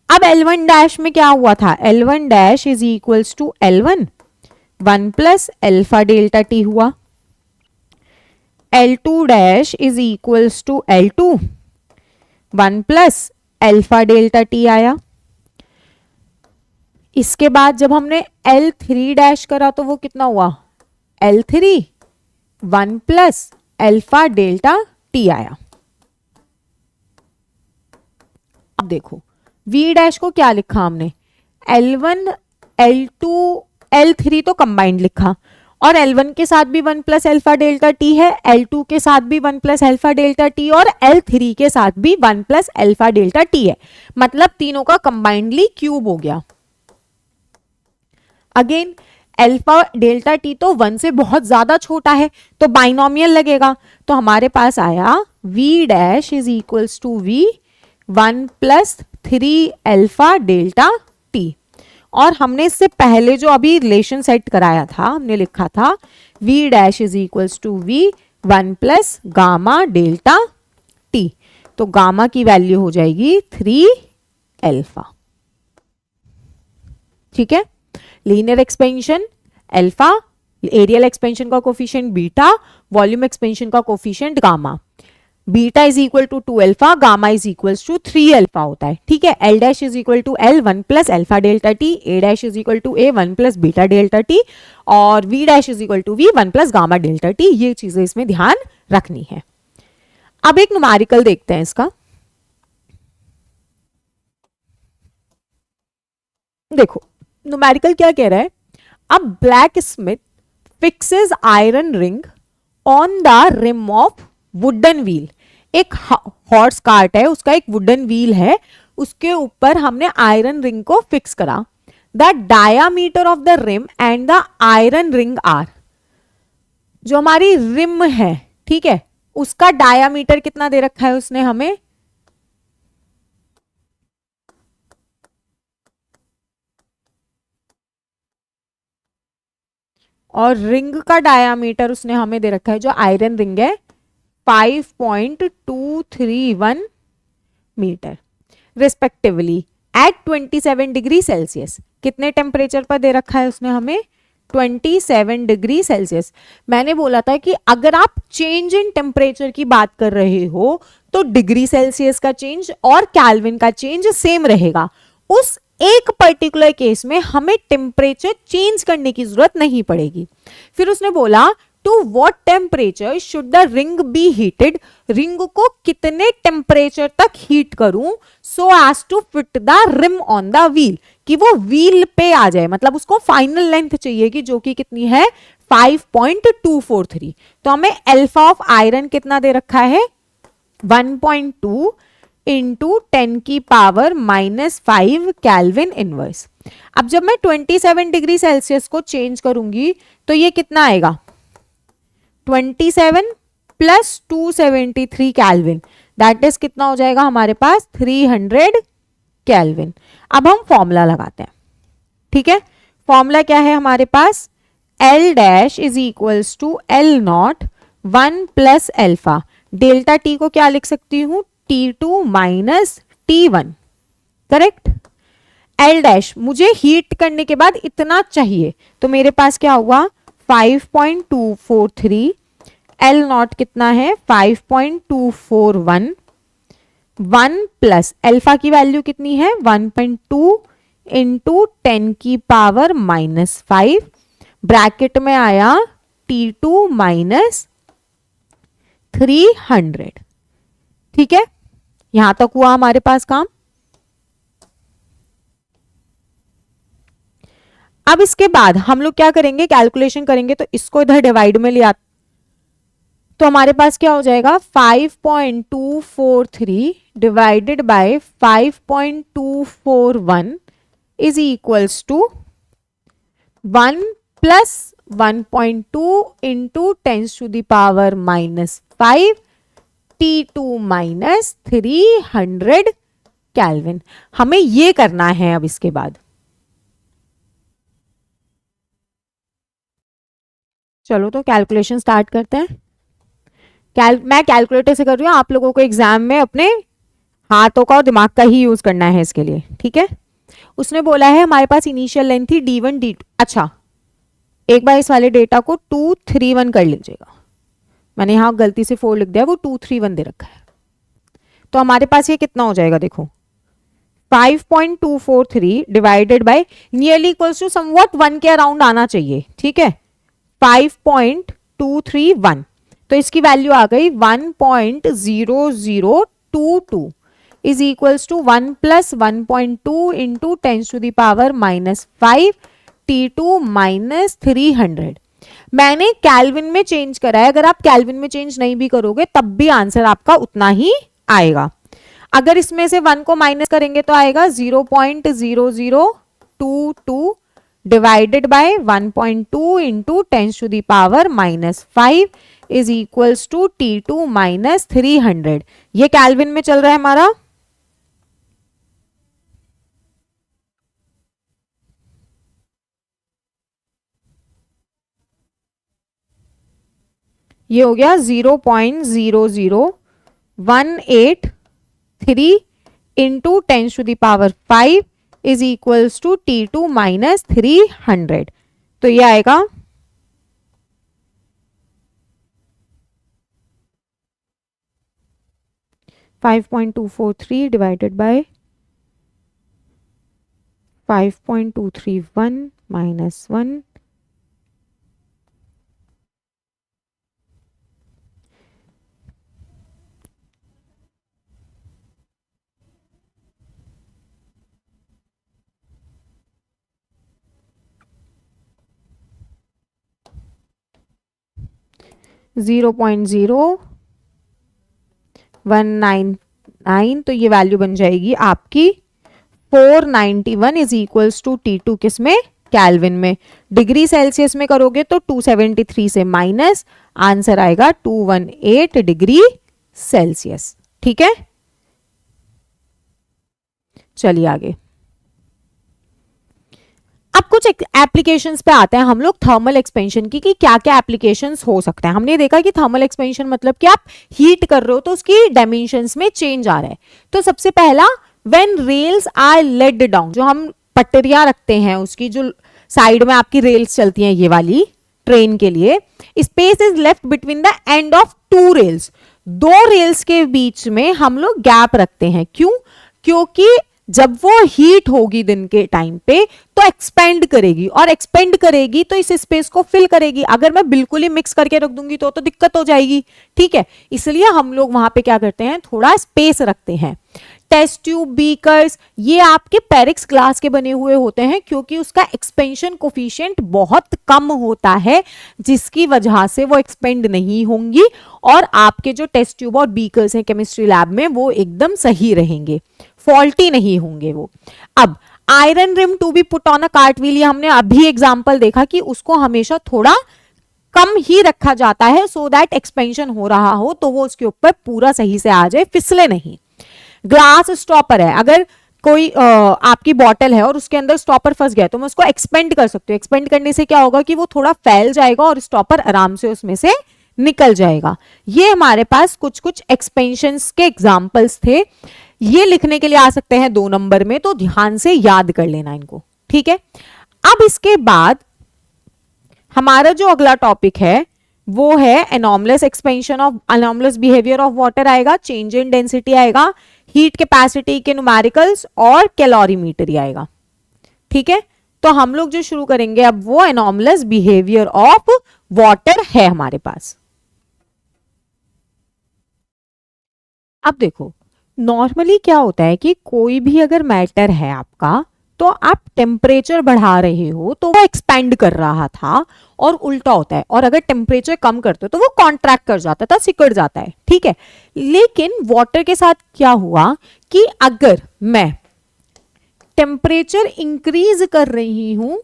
अब L1 डैश में क्या हुआ था, L1 dash is equals to L1 1 plus alpha delta T हुआ, L2 dash is equals to L2 1 plus alpha delta T आया। इसके बाद जब हमने L3 डैश करा तो वो कितना हुआ, L3 1 plus alpha delta T आया। अब देखो V डैश को क्या लिखा हमने, L1 L2 L3 तो कंबाइंड लिखा, और L1 के साथ भी 1 प्लस अल्फा डेल्टा टी है, L2 के साथ भी 1 प्लस अल्फा डेल्टा टी और L3 के साथ भी 1 प्लस अल्फा डेल्टा टी है, मतलब तीनों का कंबाइंडली क्यूब हो गया। अगेन अल्फा डेल्टा टी तो 1 से बहुत ज्यादा छोटा है, तो बाइनोमियल लगेगा, तो हमारे पास आया V dash is equals to V 1 plus 3 alpha delta T. और हमने इससे पहले जो अभी रिलेशन सेट कराया था, हमने लिखा था V dash is equals to V 1 plus gamma delta T, तो गामा की वैल्यू हो जाएगी 3 अल्फा, ठीक है। Linear expansion alpha areal expansion का कोफिशिएंट बीटा, वॉल्यूम एक्सपेंशन का coefficient gamma. Beta is equal to 2 alpha, gamma is equal to 3 alpha होता है, ठीक है। L dash is equal to L 1 plus alpha delta T, A dash is equal to A 1 plus beta delta T, और V dash is equal to V 1 plus gamma delta T. ये चीजें इसमें ध्यान रखनी है। अब एक न्यूमेरिकल देखते हैं इसका। देखो न्यूमेरिकल क्या कह रहा है, अब blacksmith fixes iron ring on the rim of wooden wheel. एक हॉर्स कार्ट है, उसका एक वुडन व्हील है, उसके ऊपर हमने आयरन रिंग को फिक्स करा। The diameter of the rim and the iron ring are, जो हमारी रिम है, ठीक है, उसका डायामीटर कितना दे रखा है उसने हमें, और रिंग का डायामीटर उसने हमें दे रखा है, जो आयरन रिंग है 5.231 metre respectively at 27 degree Celsius. कितने टेम्परेचर पर दे रखा है उसने हमें, 27 डिग्री सेल्सियस। मैंने बोला था कि अगर आप चेंज इन टेम्परेचर की बात कर रहे हो तो डिग्री सेल्सियस का चेंज और केल्विन का चेंज सेम रहेगा। उस एक पर्टिकुलर केस में हमें टेम्परेचर चेंज करने की जरूरत नहीं पड़ेगी। फिर उसने बोला to what temperature should the ring be heated, ring को कितने टेम्परेचर तक हीट करूं so as to fit the rim on the wheel, कि वो व्हील पे आ जाए, मतलब उसको फाइनल लेंथ चाहिए कि जो कि कितनी है 5.243। तो हमें अल्फा ऑफ आयरन कितना दे रखा है 1.2 इंटू 10 की पावर -5 केल्विन इनवर्स। अब जब मैं 27 डिग्री सेल्सियस को चेंज करूंगी तो ये कितना आएगा 27 प्लस 273 केल्विन, दैट इज कितना हो जाएगा हमारे पास 300 केल्विन। अब हम फॉर्मूला लगाते हैं, ठीक है। फॉर्मूला क्या है हमारे पास, L dash is equals to L naught 1 plus alpha, delta T को क्या लिख सकती हूं T2 minus T1, correct. L dash मुझे हीट करने के बाद इतना चाहिए, तो मेरे पास क्या हुआ 5.243, L नॉट कितना है 5.241, 1 प्लस अल्फा की वैल्यू कितनी है 1.2 इंटू 10 की पावर -5, ब्रैकेट में आया T2 माइनस 300, ठीक है। यहां तक हुआ हमारे पास काम। अब इसके बाद हम लोग क्या करेंगे, कैलकुलेशन करेंगे, तो इसको इधर डिवाइड में लिया तो हमारे पास क्या हो जाएगा 5.243 divided by 5.241 is equals to 1 plus 1.2 into 10 to the power -5 T2 minus 300 kelvin. हमें ये करना है। अब इसके बाद चलो तो कैलकुलेशन स्टार्ट करते हैं। मैं कैलकुलेटर से कर रही हूँ, आप लोगों को एग्जाम में अपने हाथों का और दिमाग का ही यूज करना है इसके लिए, ठीक है। उसने बोला है हमारे पास इनिशियल लेंथ थी D1 D2, अच्छा एक बार इस वाले डेटा को 231 कर लीजिएगा, मैंने यहां गलती से 4 लिख दिया, वो 231 दे रखा है। तो हमारे पास ये कितना हो जाएगा, देखो 5.243 divided by nearly equals to somewhat 1 के अराउंड आना चाहिए, ठीक है, 5.231, तो इसकी वैल्यू आ गई 1.0022 is equals to 1 plus 1.2 into 10 to the power -5 T2 minus 300। मैंने केल्विन में चेंज करा है, अगर आप केल्विन में चेंज नहीं भी करोगे तब भी आंसर आपका उतना ही आएगा। अगर इसमें से 1 को माइनस करेंगे तो आएगा 0.0022 divided by 1.2 into 10 to the power -5 is equals to T2 minus 300। ये केल्विन में चल रहा है हमारा। ये हो गया 0.00183 into 10 to the power 5 is equals to T2 minus 300। तो ये आएगा 5.243 divided by 5.231 minus 1 0.0199, तो ये वैल्यू बन जाएगी आपकी 491 इज इक्वल्स टू T2 किस में, केल्विन में। डिग्री सेल्सियस में करोगे तो 273 से माइनस आंसर आएगा 218 डिग्री सेल्सियस। ठीक है, चलिए आगे। अब कुछ एप्लीकेशंस पे आते हैं हम लोग थर्मल एक्सपेंशन की, कि क्या क्या एप्लीकेशंस हो सकते हैं। हमने देखा कि थर्मल एक्सपेंशन मतलब कि आप हीट कर रहे हो तो उसकी डायमेंशंस में चेंज आ रहा है। तो सबसे पहला, when rails are laid down, जो हम पटरियां रखते हैं उसकी जो साइड में आपकी रेल्स चलती हैं ये वाली ट्रेन के लिए, space is left between the end of two rails, दो रेल्स के बीच में हम लोग गैप रखते हैं। क्यों? क्योंकि जब वो हीट होगी दिन के टाइम पे तो एक्सपेंड करेगी, और एक्सपेंड करेगी तो इस स्पेस को फिल करेगी। अगर मैं बिल्कुल ही मिक्स करके रख दूंगी तो दिक्कत हो जाएगी। ठीक है, इसलिए हम लोग वहां पे क्या करते हैं, थोड़ा स्पेस रखते हैं। टेस्ट ट्यूब, बीकर्स, ये आपके पेरिक्स ग्लास के बने हुए होते हैं, क्योंकि उसका एक्सपेंशन कोफिशिएंट बहुत कम होता है, जिसकी वजह से वो एक्सपेंड नहीं होंगी, और आपके जो टेस्ट ट्यूब और बीकर्स हैं केमिस्ट्री लैब में वो एकदम सही रहेंगे, फॉल्टी नहीं होंगे वो। अब iron rim to be put on a cart wheel, ये हमने अभी एग्जांपल देखा कि उसको हमेशा थोड़ा कम ही रखा जाता है, सो दैट एक्सपेंशन हो रहा हो तो वो उसके ऊपर पूरा सही से आ जाए, फिसले नहीं। ग्लास स्टॉपर है, अगर कोई आपकी बॉटल है और उसके अंदर स्टॉपर फंस गया तो मैं उसको एक्सपेंड कर सकती हूँ। एक्सपेंड करने से क्या होगा कि वो थोड़ा फैल जाएगा और स्टॉपर आराम से उसमें से निकल जाएगा। ये हमारे पास कुछ कुछ एक्सपेंशंस के एग्जांपल्स थे, ये लिखने के लिए आ सकते हैं 2 नंबर में, तो ध्यान से याद कर लेना इनको। ठीक है, अब इसके बाद हमारा जो अगला टॉपिक है वो है anomalous expansion of, anomalous behaviour of water आएगा, चेंज इन डेंसिटी आएगा, हीट कैपेसिटी के न्यूमेरिकल्स और कैलोरीमीटर आएगा। ठीक है, तो हम लोग जो शुरू करेंगे अब वो एनॉमलस बिहेवियर ऑफ वाटर है हमारे पास। अब देखो, नॉर्मली क्या होता है कि कोई भी अगर मैटर है आपका, तो आप टेम्परेचर बढ़ा रहे हो तो वो एक्सपेंड कर रहा था, और उल्टा होता है, और अगर टेम्परेचर कम करते हो तो वो कॉन्ट्रैक्ट कर जाता था, सिकुड़ जाता है। ठीक है, लेकिन वाटर के साथ क्या हुआ कि अगर मैं टेम्परेचर इंक्रीज कर रही हूं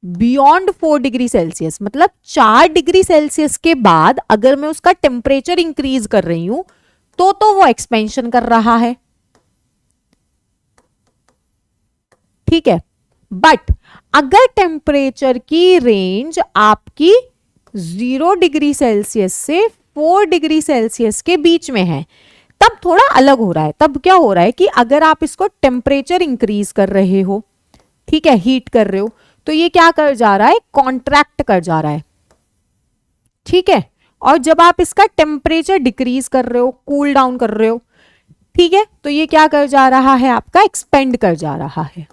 बियॉन्ड 4 डिग्री सेल्सियस, मतलब 4 डिग्री सेल्सियस के बाद अगर मैं उसका टेम्परेचर इंक्रीज कर रही हूं तो वो एक्सपेंशन कर रहा है। ठीक है, बट अगर टेम्परेचर की रेंज आपकी 0 डिग्री सेल्सियस से 4 डिग्री सेल्सियस के बीच में है, तब थोड़ा अलग हो रहा है। तब क्या हो रहा है कि अगर आप इसको टेम्परेचर इंक्रीज कर रहे हो, ठीक है, हीट कर रहे हो, तो ये क्या कर जा रहा है, कॉन्ट्रैक्ट कर जा रहा है। ठीक है, और जब आप इसका टेम्परेचर डिक्रीज कर रहे हो, कूल डाउन कर रहे हो, ठीक है, तो ये क्या कर जा रहा है, आपका एक्सपेंड कर जा रहा है।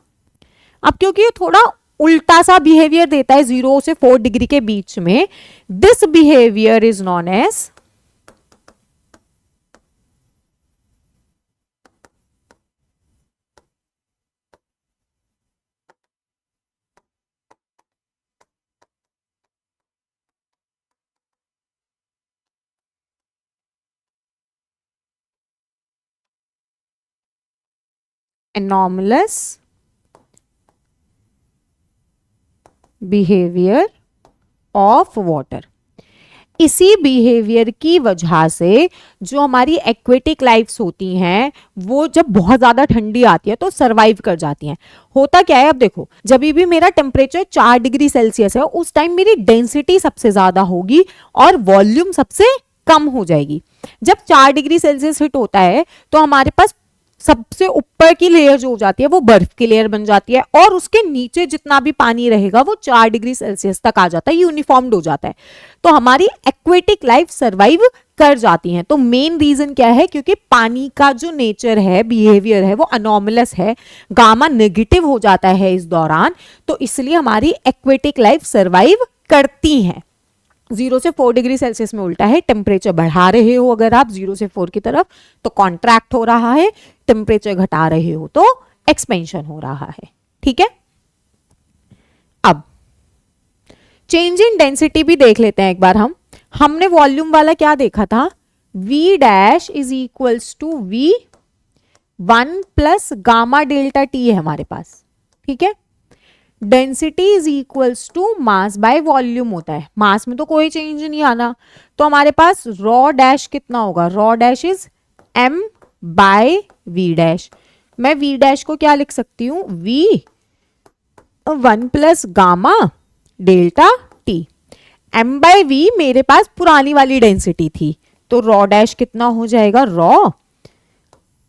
अब क्योंकि ये थोड़ा उल्टा सा बिहेवियर देता है 0 से 4 डिग्री के बीच में, this behaviour is known as anomalous behaviour of water. इसी बिहेवियर की वजह से जो हमारी एक्वेटिक लाइफ्स होती हैं वो जब बहुत ज्यादा ठंडी आती है तो सरवाइव कर जाती हैं। होता क्या है, अब देखो, जब भी मेरा टेम्परेचर 4 डिग्री सेल्सियस है उस टाइम मेरी डेंसिटी सबसे ज्यादा होगी और वॉल्यूम सबसे कम हो जाएगी। जब 4 डिग्री सेल्सियस हिट होता है तो हमारे पास सबसे ऊपर की लेयर जो हो जाती है वो बर्फ की लेयर बन जाती है, और उसके नीचे जितना भी पानी रहेगा वो 4 डिग्री सेल्सियस तक आ जाता है, यूनिफॉर्म्ड हो जाता है। तो हमारी एक्वेटिक लाइफ सर्वाइव कर जाती है। तो मेन रीजन क्या है, क्योंकि पानी का जो नेचर है, बिहेवियर है, वो अनोमलस है, गामा नेगेटिव हो जाता है इस दौरान, तो इसलिए हमारी एक्वेटिक लाइफ सर्वाइव करती है। 0 से 4 डिग्री सेल्सियस में उल्टा है, टेम्परेचर बढ़ा रहे हो अगर आप 0 से 4 की तरफ तो कॉन्ट्रैक्ट हो रहा है, टेम्परेचर घटा रहे हो तो एक्सपेंशन हो रहा है। ठीक है, अब चेंज इन डेंसिटी भी देख लेते हैं एक बार। हमने वॉल्यूम वाला क्या देखा था, V dash is equals to V1 plus gamma delta T है हमारे पास। ठीक है, density is equals to mass by volume होता है, मास में तो कोई चेंज नहीं आना, तो हमारे पास रॉ डैश कितना होगा, rho dash is m by V dash. मैं V डैश को क्या लिख सकती हूं, V1 plus gamma delta T. m by V मेरे पास पुरानी वाली डेंसिटी थी, तो रॉ डैश कितना हो जाएगा, raw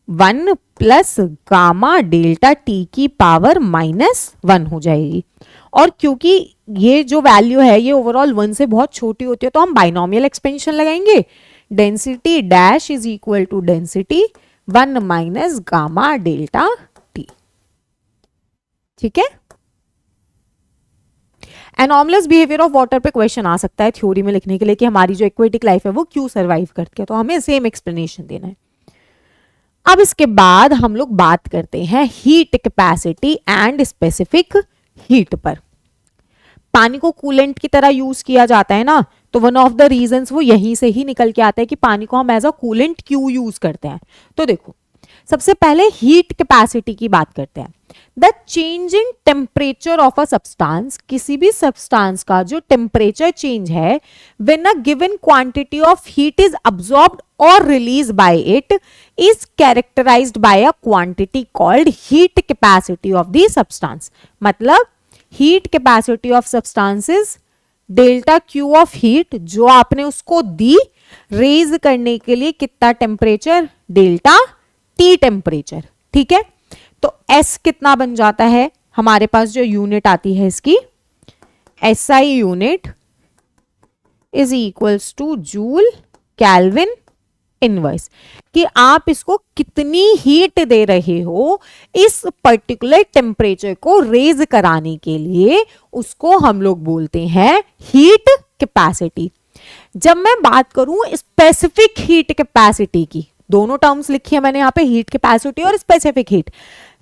1 plus gamma delta T की पावर -1 हो जाएगी। और क्योंकि ये जो वैल्यू है ये ओवरऑल 1 से बहुत छोटी होती है, तो हम बाइनोमियल एक्सपेंशन लगाएंगे, density dash is equal to density 1 minus gamma delta T. ठीक है, एनॉमलस बिहेवियर ऑफ वाटर पे क्वेश्चन आ सकता है थ्योरी में लिखने के लिए कि हमारी जो एक्वेटिक लाइफ है वो क्यों सर्वाइव करती है, तो हमें सेम एक्सप्लेनेशन देना है। अब इसके बाद हम लोग बात करते हैं heat capacity and specific heat पर। पानी को कूलेंट की तरह यूज किया जाता है ना, तो वन ऑफ द रीजंस वो यहीं से ही निकल के आता है कि पानी को हम एज अ कूलेंट क्यों यूज करते हैं। तो देखो, सबसे पहले हीट कैपेसिटी की बात करते हैं। The change in temperature of a substance, किसी भी सब्सटेंस का जो टेम्परेचर चेंज है, when a given quantity of heat is absorbed or release by it, is characterized by a quantity called heat capacity of the substance. मतलब heat capacity of substance is delta Q of heat, जो आपने उसको दी रेज करने के लिए कितना टेम्परेचर, डेल्टा टी टेम्परेचर। ठीक है, तो S कितना बन जाता है, हमारे पास जो यूनिट आती है इसकी SI unit is equals two joule kelvin inverse, कि आप इसको कितनी हीट दे रहे हो इस पर्टिकुलर टेम्परेचर को रेज कराने के लिए, उसको हम लोग बोलते हैं हीट कैपेसिटी। जब मैं बात करूं स्पेसिफिक हीट कैपेसिटी की, दोनों टर्म्स लिखी है मैंने यहाँ पे, हीट कैपेसिटी और स्पेसिफिक हीट।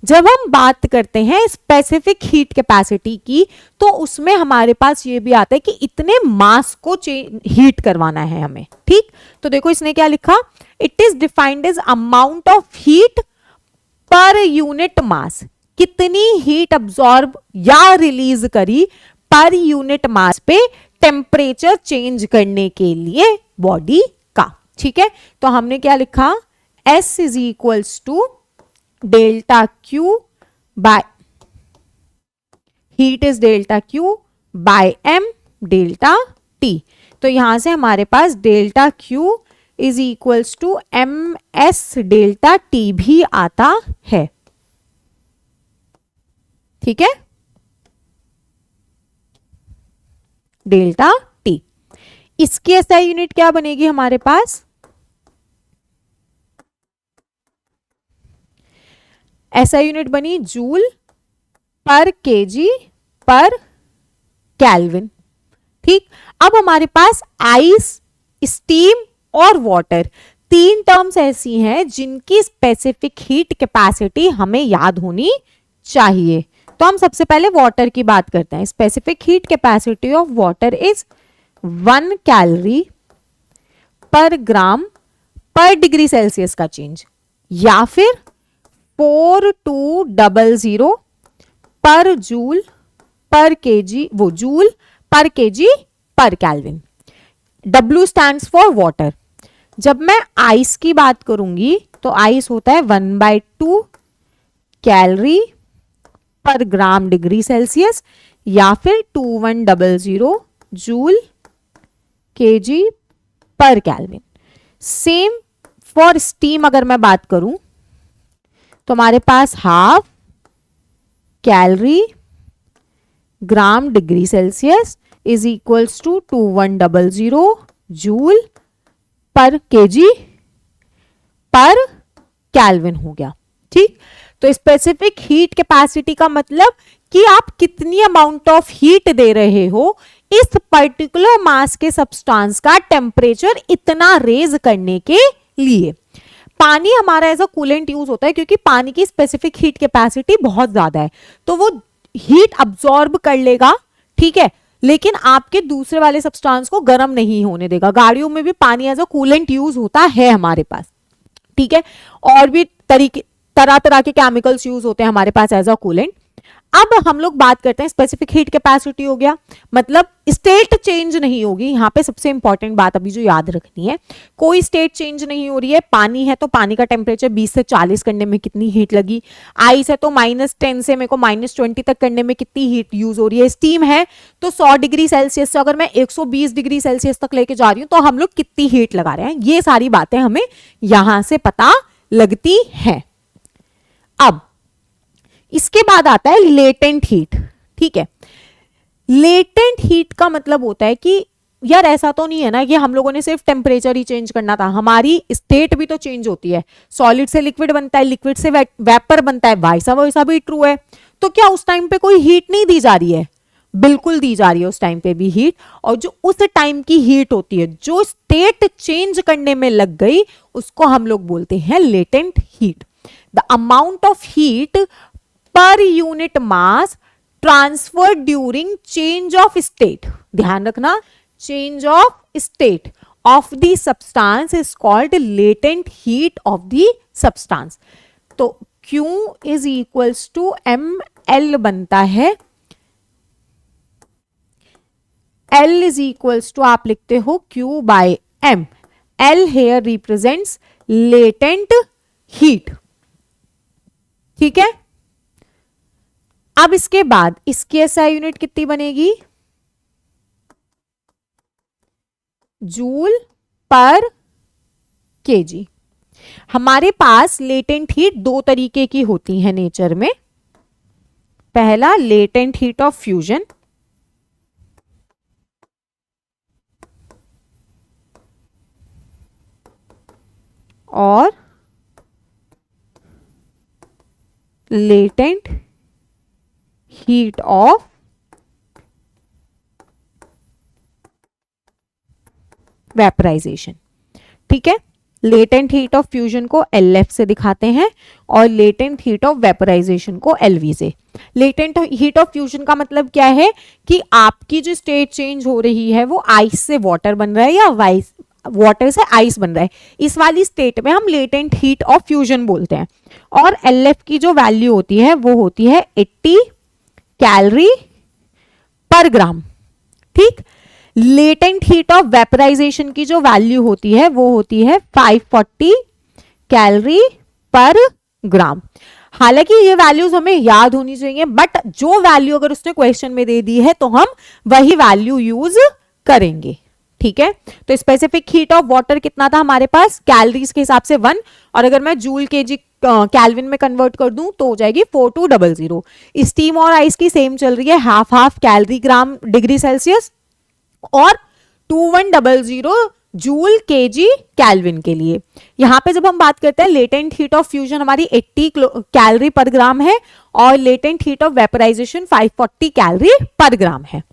जब हम बात करते हैं स्पेसिफिक हीट कैपेसिटी की, तो उसमें हमारे पास ये भी आता है कि इतने मास को हीट करवाना है हमें। ठीक, तो देखो इसने क्या लिखा, it is defined as amount of heat per unit mass, कितनी हीट अब्सॉर्ब या रिलीज करी पर यूनिट मास पे टेम्परेचर चेंज करने के लिए बॉडी का। ठीक है, तो हमने क्या लिखा, S is equals to delta Q by heat is delta Q by m delta t। तो यहां से हमारे पास delta Q is equals to ms delta t भी आता है। ठीक है, डेल्टा t, इसकी SI यूनिट क्या बनेगी हमारे पास, SI यूनिट बनी joule per KG per kelvin. ठीक, अब हमारे पास आइस, स्टीम और वाटर, तीन टर्म्स ऐसी हैं जिनकी स्पेसिफिक हीट कैपेसिटी हमें याद होनी चाहिए। तो हम सबसे पहले वाटर की बात करते हैं। Specific heat capacity of water is 1 calorie per ग्राम पर डिग्री सेल्सियस का चेंज, या फिर 4200 पर जूल पर केजी, वो joule per KG per kelvin. W stands for water. जब मैं आइस की बात करूंगी तो आइस होता है 1/2 कैलोरी पर ग्राम डिग्री सेल्सियस, या फिर 2100 joule KG per kelvin. Same for steam अगर मैं बात करूं तो हमारे पास half calorie gram degree Celsius is equals to 2100 joule per KG per kelvin हो गया। ठीक, तो स्पेसिफिक हीट कैपेसिटी का मतलब कि आप कितनी अमाउंट ऑफ हीट दे रहे हो इस पर्टिकुलर मास के सब्सटेंस का टेम्परेचर इतना रेज करने के लिए। पानी हमारा एज अ कूलेंट यूज होता है क्योंकि पानी की स्पेसिफिक हीट कैपेसिटी बहुत ज्यादा है, तो वो हीट अब्सॉर्ब कर लेगा, ठीक है, लेकिन आपके दूसरे वाले सब्सटेंस को गर्म नहीं होने देगा। गाड़ियों में भी पानी एज अ कूलेंट यूज होता है हमारे पास, ठीक है, और भी तरह तरह के केमिकल्स यूज होते हैं हमारे पास एज अ कूलेंट। अब हम लोग बात करते हैं स्पेसिफिक हीट कैपेसिटी हो गया, मतलब स्टेट चेंज नहीं होगी। यहाँ पे सबसे इंपॉर्टेंट बात अभी जो याद रखनी है, कोई स्टेट चेंज नहीं हो रही है। पानी है तो पानी का टेम्परेचर 20 से 40 करने में कितनी हीट लगी, आइस है तो -10 से मेरे को -20 तक करने में कितनी हीट यूज हो रही है, स्टीम है तो 100 डिग्री सेल्सियस से अगर मैं 120 डिग्री सेल्सियस तक लेके जा रही हूँ तो हम लोग कितनी हीट लगा रहे हैं। ये सारी बातें हमें यहां से पता लगती हैं। अब इसके बाद आता है लेटेंट हीट। ठीक है, लेटेंट हीट का मतलब होता है कि यार ऐसा तो नहीं है ना कि हम लोगों ने सिर्फ टेम्परेचर ही चेंज करना था, हमारी स्टेट भी तो चेंज होती है। सॉलिड से लिक्विड बनता है, लिक्विड से वेपर बनता है, वाइसा वैसा भी ट्रू है। तो क्या उस टाइम पे कोई हीट नहीं दी जा रही है? बिल्कुल दी जा रही है उस टाइम पे भी हीट, और जो उस टाइम की हीट होती है जो स्टेट चेंज करने में लग गई उसको हम लोग बोलते हैं latent heat. The amount of heat per unit mass transfer during change of state, ध्यान रखना, change of state of the substance is called latent heat of the substance. तो Q is equals to ML बनता है, L इज इक्वल्स टू आप लिखते हो Q by M। L here represents latent heat, ठीक है। अब इसके बाद इसकी एसआई यूनिट कितनी बनेगी? Joule per KG. हमारे पास लेटेंट हीट दो तरीके की होती है नेचर में। पहला लेटेंट हीट ऑफ फ्यूजन, और लेटेंट हीट ऑफ वेपराइजेशन। ठीक है, लेटेंट हीट ऑफ फ्यूजन को LF से दिखाते हैं और लेटेंट हीट ऑफ वेपराइजेशन को LV से। लेटेंट हीट ऑफ फ्यूजन का मतलब क्या है कि आपकी जो स्टेट चेंज हो रही है वो आइस से वाटर बन रहा है या वाटर से आइस बन रहा है, इस वाली स्टेट में हम लेटेंट हीट ऑफ फ्यूजन बोलते हैं। और LF की जो वैल्यू होती है वो होती है 80 कैलोरी पर ग्राम। ठीक, लेटेंट हीट ऑफ वेपराइजेशन की जो वैल्यू होती है वो होती है 540 कैलोरी पर ग्राम। हालांकि ये वैल्यूज हमें याद होनी चाहिए, बट जो वैल्यू अगर उसने क्वेश्चन में दे दी है तो हम वही वैल्यू यूज करेंगे। ठीक है, तो स्पेसिफिक हीट ऑफ वाटर कितना था हमारे पास? कैलोरीज के हिसाब से 1, और अगर मैं जूल केजी केल्विन में कन्वर्ट कर दूं तो हो जाएगी 4200। स्टीम और आइस की सेम चल रही है, half calorie gram degree Celsius और 2100 जूल केजी केल्विन के लिए। यहां पे जब हम बात करते हैं लेटेंट हीट ऑफ फ्यूजन हमारी 80 कैलोरी पर ग्राम है और latent heat of vaporisation 540 calorie per gram है।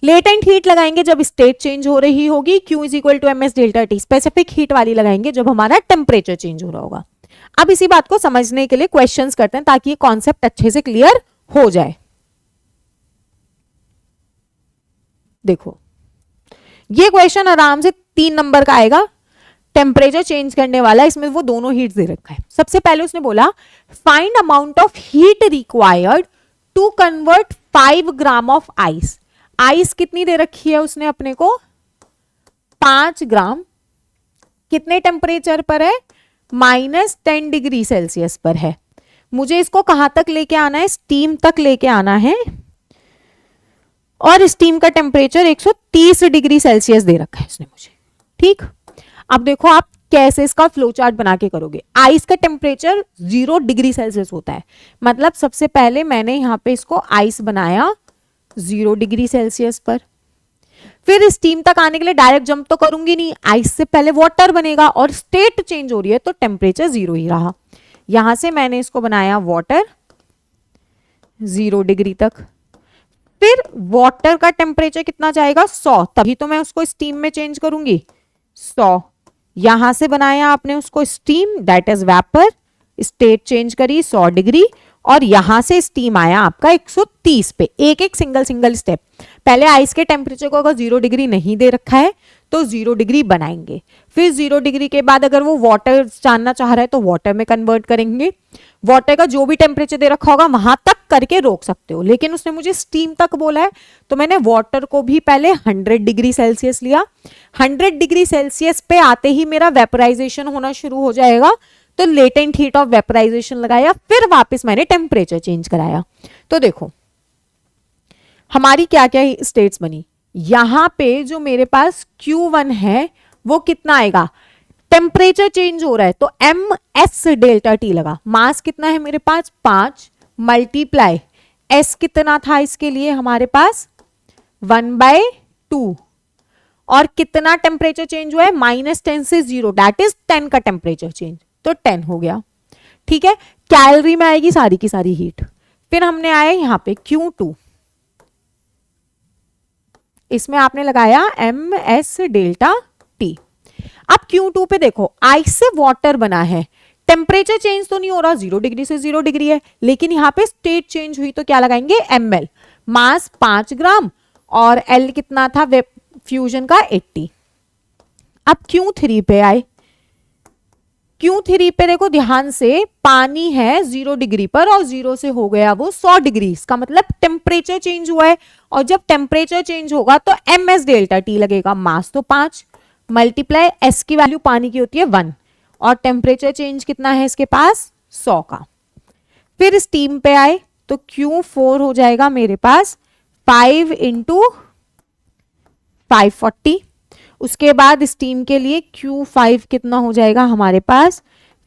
लेटेंट हीट लगाएंगे जब स्टेट चेंज हो रही होगी, Q is equal to MS delta T। Specific heat वाली लगाएंगे जब हमारा टेम्परेचर चेंज हो रहा होगा। अब इसी बात को समझने के लिए क्वेश्चंस करते हैं ताकि ये कॉन्सेप्ट अच्छे से क्लियर हो जाए। देखो, ये क्वेश्चन आराम से 3 नंबर का आएगा, टेम्परेचर चेंज करने वाला, इसमें वो दोनों हीट दे रखा है। सबसे पहले उसने बोला find amount of heat required to convert 5 gram of ice. Ice कितनी दे रखी है उसने अपने को? 5 ग्राम। कितने टेम्परेचर पर है? -10 डिग्री सेल्सियस पर है। मुझे इसको कहां तक लेके आना है? स्टीम तक लेके आना है, और स्टीम का टेम्परेचर 130 डिग्री सेल्सियस दे रखा है इसने मुझे। ठीक, अब देखो आप कैसे इसका फ्लो चार्ट बना के करोगे। आइस का टेम्परेचर 0 डिग्री सेल्सियस होता है, मतलब सबसे पहले मैंने यहाँ पे इसको आइस बनाया 0 डिग्री सेल्सियस पर। फिर स्टीम तक आने के लिए डायरेक्ट जंप तो करूंगी नहीं, आइस से पहले वाटर बनेगा और स्टेट चेंज हो रही है तो टेम्परेचर 0 ही रहा। यहां से मैंने इसको बनाया वाटर 0 डिग्री तक। फिर वाटर का टेम्परेचर कितना जाएगा 100, तभी तो मैं उसको स्टीम में चेंज करूंगी 100। यहां से बनाया आपने उसको steam, that is vapour, state change करी 100 डिग्री, और यहां से स्टीम आया आपका 130 पे। एक एक सिंगल स्टेप। पहले आइस के टेम्परेचर को अगर 0 डिग्री नहीं दे रखा है तो 0 डिग्री बनाएंगे, फिर 0 डिग्री के बाद अगर वो वाटर जानना चाह रहा है तो वाटर में कन्वर्ट करेंगे। वाटर का जो भी टेम्परेचर दे रखा होगा वहां तक करके रोक सकते हो, लेकिन उसने मुझे स्टीम तक बोला है तो मैंने वाटर को भी पहले 100 डिग्री सेल्सियस लिया। 100 डिग्री सेल्सियस पे आते ही मेरा वेपराइजेशन होना शुरू हो जाएगा, तो लेटेंट हीट ऑफ वेपराइजेशन लगाया, फिर वापस मैंने टेम्परेचर चेंज कराया। तो देखो हमारी क्या क्या स्टेट्स बनी। यहां पे जो मेरे पास Q1 है वो कितना आएगा, टेम्परेचर चेंज हो रहा है तो ms डेल्टा टी लगा। मास कितना है मेरे पास 5 मल्टीप्लाई s कितना था इसके लिए हमारे पास 1/2, और कितना टेम्परेचर चेंज हुआ है -10 से 0, दैट इज 10 का टेम्परेचर चेंज, तो 10 हो गया। ठीक है, कैलोरी में आएगी सारी की सारी हीट। फिर हमने आया यहां पे Q2, इसमें आपने लगाया ms डेल्टा टी। अब Q2 पे देखो आइस से वाटर बना है, टेम्परेचर चेंज तो नहीं हो रहा, 0 डिग्री से 0 डिग्री है, लेकिन यहां पे स्टेट चेंज हुई तो क्या लगाएंगे ml, मास 5 ग्राम और L कितना था फ्यूजन का 80। अब Q3 पे आए, Q3 पे देखो ध्यान से, पानी है 0 डिग्री पर और 0 से हो गया वो 100 डिग्री, इसका मतलब टेम्परेचर चेंज हुआ है, और जब टेम्परेचर चेंज होगा तो ms डेल्टा टी लगेगा। मास तो 5 मल्टीप्लाई s की वैल्यू पानी की होती है 1, और टेम्परेचर चेंज कितना है इसके पास 100 का। फिर स्टीम पे आए तो Q4 हो जाएगा मेरे पास 5 इंटू 540। उसके बाद स्टीम के लिए Q5 कितना हो जाएगा हमारे पास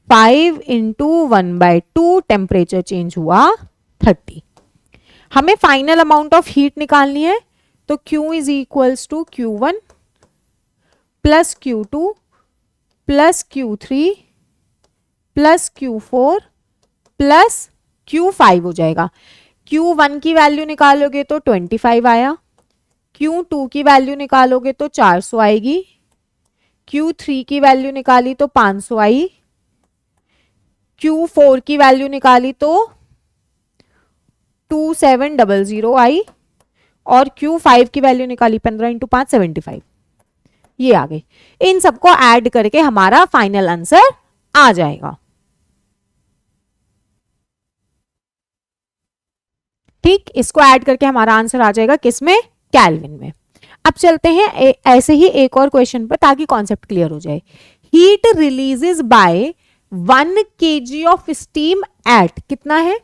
5 इंटू 1/2, टेम्परेचर चेंज हुआ 30। हमें फाइनल अमाउंट ऑफ हीट निकालनी है, तो Q is equals to Q1 plus Q2 plus Q3 plus Q4 plus Q5 हो जाएगा। Q1 की वैल्यू निकालोगे तो 25 आया, Q2 की वैल्यू निकालोगे तो 400 आएगी, Q3 की वैल्यू निकाली तो 500 आई, Q4 की वैल्यू निकाली तो 2700 आई, और Q5 की वैल्यू निकाली 15 इंटू 5 75, ये आ गई। इन सबको ऐड करके हमारा फाइनल आंसर आ जाएगा। ठीक, इसको ऐड करके हमारा आंसर आ जाएगा किसमें, केल्विन में। अब चलते हैं ऐसे ही एक और क्वेश्चन पर, ताकि कॉन्सेप्ट क्लियर हो जाए। Heat releases by 1 kg of steam at कितना है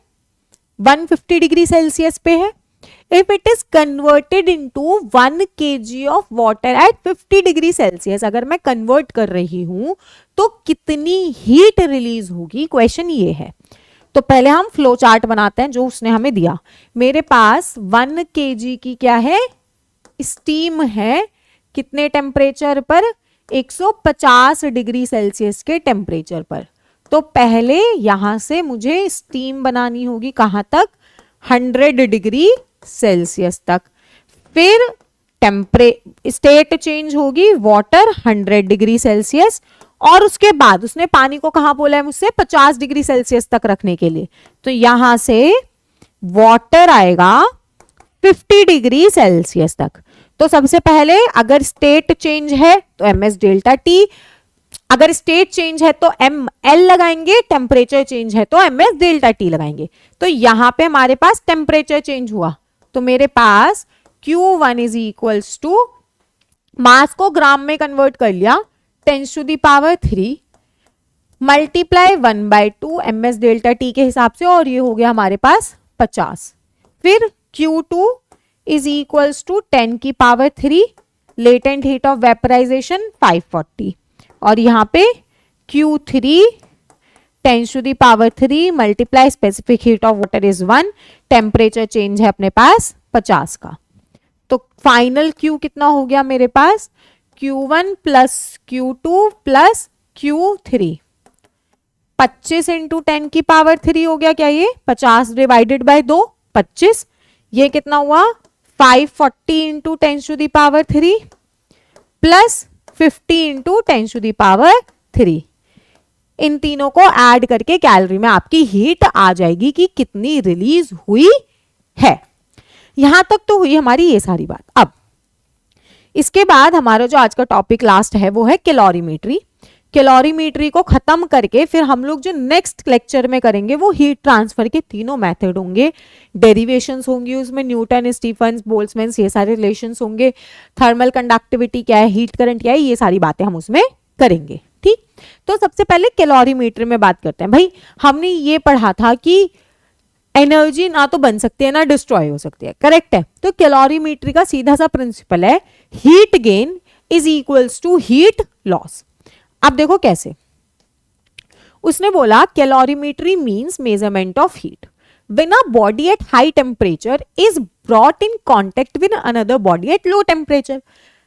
150 डिग्री सेल्सियस पे है। If it is converted into 1 kg of water at 50 degree Celsius, अगर मैं कन्वर्ट कर रही हूं तो कितनी हीट रिलीज होगी, क्वेश्चन ये है। तो पहले हम फ्लो चार्ट बनाते हैं जो उसने हमें दिया। मेरे पास 1 kg की क्या है, स्टीम है, कितने टेम्परेचर पर 150 डिग्री सेल्सियस के टेम्परेचर पर। तो पहले यहां से मुझे स्टीम बनानी होगी कहां तक 100 डिग्री सेल्सियस तक, फिर स्टेट चेंज होगी वाटर 100 डिग्री सेल्सियस, और उसके बाद उसने पानी को कहां बोला है मुझसे 50 डिग्री सेल्सियस तक रखने के लिए, तो यहां से वाटर आएगा 50 डिग्री सेल्सियस तक। तो सबसे पहले अगर स्टेट चेंज है तो ms डेल्टा टी, अगर स्टेट चेंज है तो ml लगाएंगे, टेम्परेचर चेंज है तो ms डेल्टा टी लगाएंगे। तो यहां पे हमारे पास टेम्परेचर चेंज हुआ, तो मेरे पास Q1 इज इक्वल्स टू, मास को ग्राम में कन्वर्ट कर लिया 10⁻³ मल्टीप्लाई 1/2 ms डेल्टा टी के हिसाब से, और ये हो गया हमारे पास 50। फिर Q2 is equals to 10⁻³ latent heat of vaporisation 540, और यहाँ पे Q3 10 to the power 3 multiply specific heat of water is 1, temperature change है अपने पास 50 का। तो फाइनल Q कितना हो गया मेरे पास, Q1 plus Q2 plus Q3, 25 into 10 की पावर 3 हो गया क्या ये, 50 डिवाइडेड बाय 2 25, ये कितना हुआ 540 into 10 to the power 3 plus 50 into 10 to the power 3। इन तीनों को ऐड करके कैलोरी में आपकी हीट आ जाएगी कि कितनी रिलीज हुई है। यहां तक तो हुई हमारी ये सारी बात। अब इसके बाद हमारा जो आज का टॉपिक लास्ट है वो है कैलोरीमेट्री। कैलोरीमेट्री को खत्म करके फिर हम लोग जो नेक्स्ट लेक्चर में करेंगे वो हीट ट्रांसफर के तीनों मेथड होंगे, डेरिवेशंस होंगी उसमें, न्यूटन, स्टीफन, बोल्ट्जमैन, ये सारे रिलेशंस होंगे, थर्मल कंडक्टिविटी क्या है, हीट करंट क्या है, ये सारी बातें हम उसमें करेंगे। ठीक, तो सबसे पहले कैलोरीमेट्री में बात करते हैं। भाई हमने ये पढ़ा था कि एनर्जी ना तो बन सकती है ना डिस्ट्रॉय हो सकती है, करेक्ट है। तो कैलोरीमेट्री का सीधा सा प्रिंसिपल है heat gain is equals to heat loss. अब देखो कैसे, उसने बोला calorimetry means measurement of heat when a body at high temperature is brought in contact with another body at low temperature.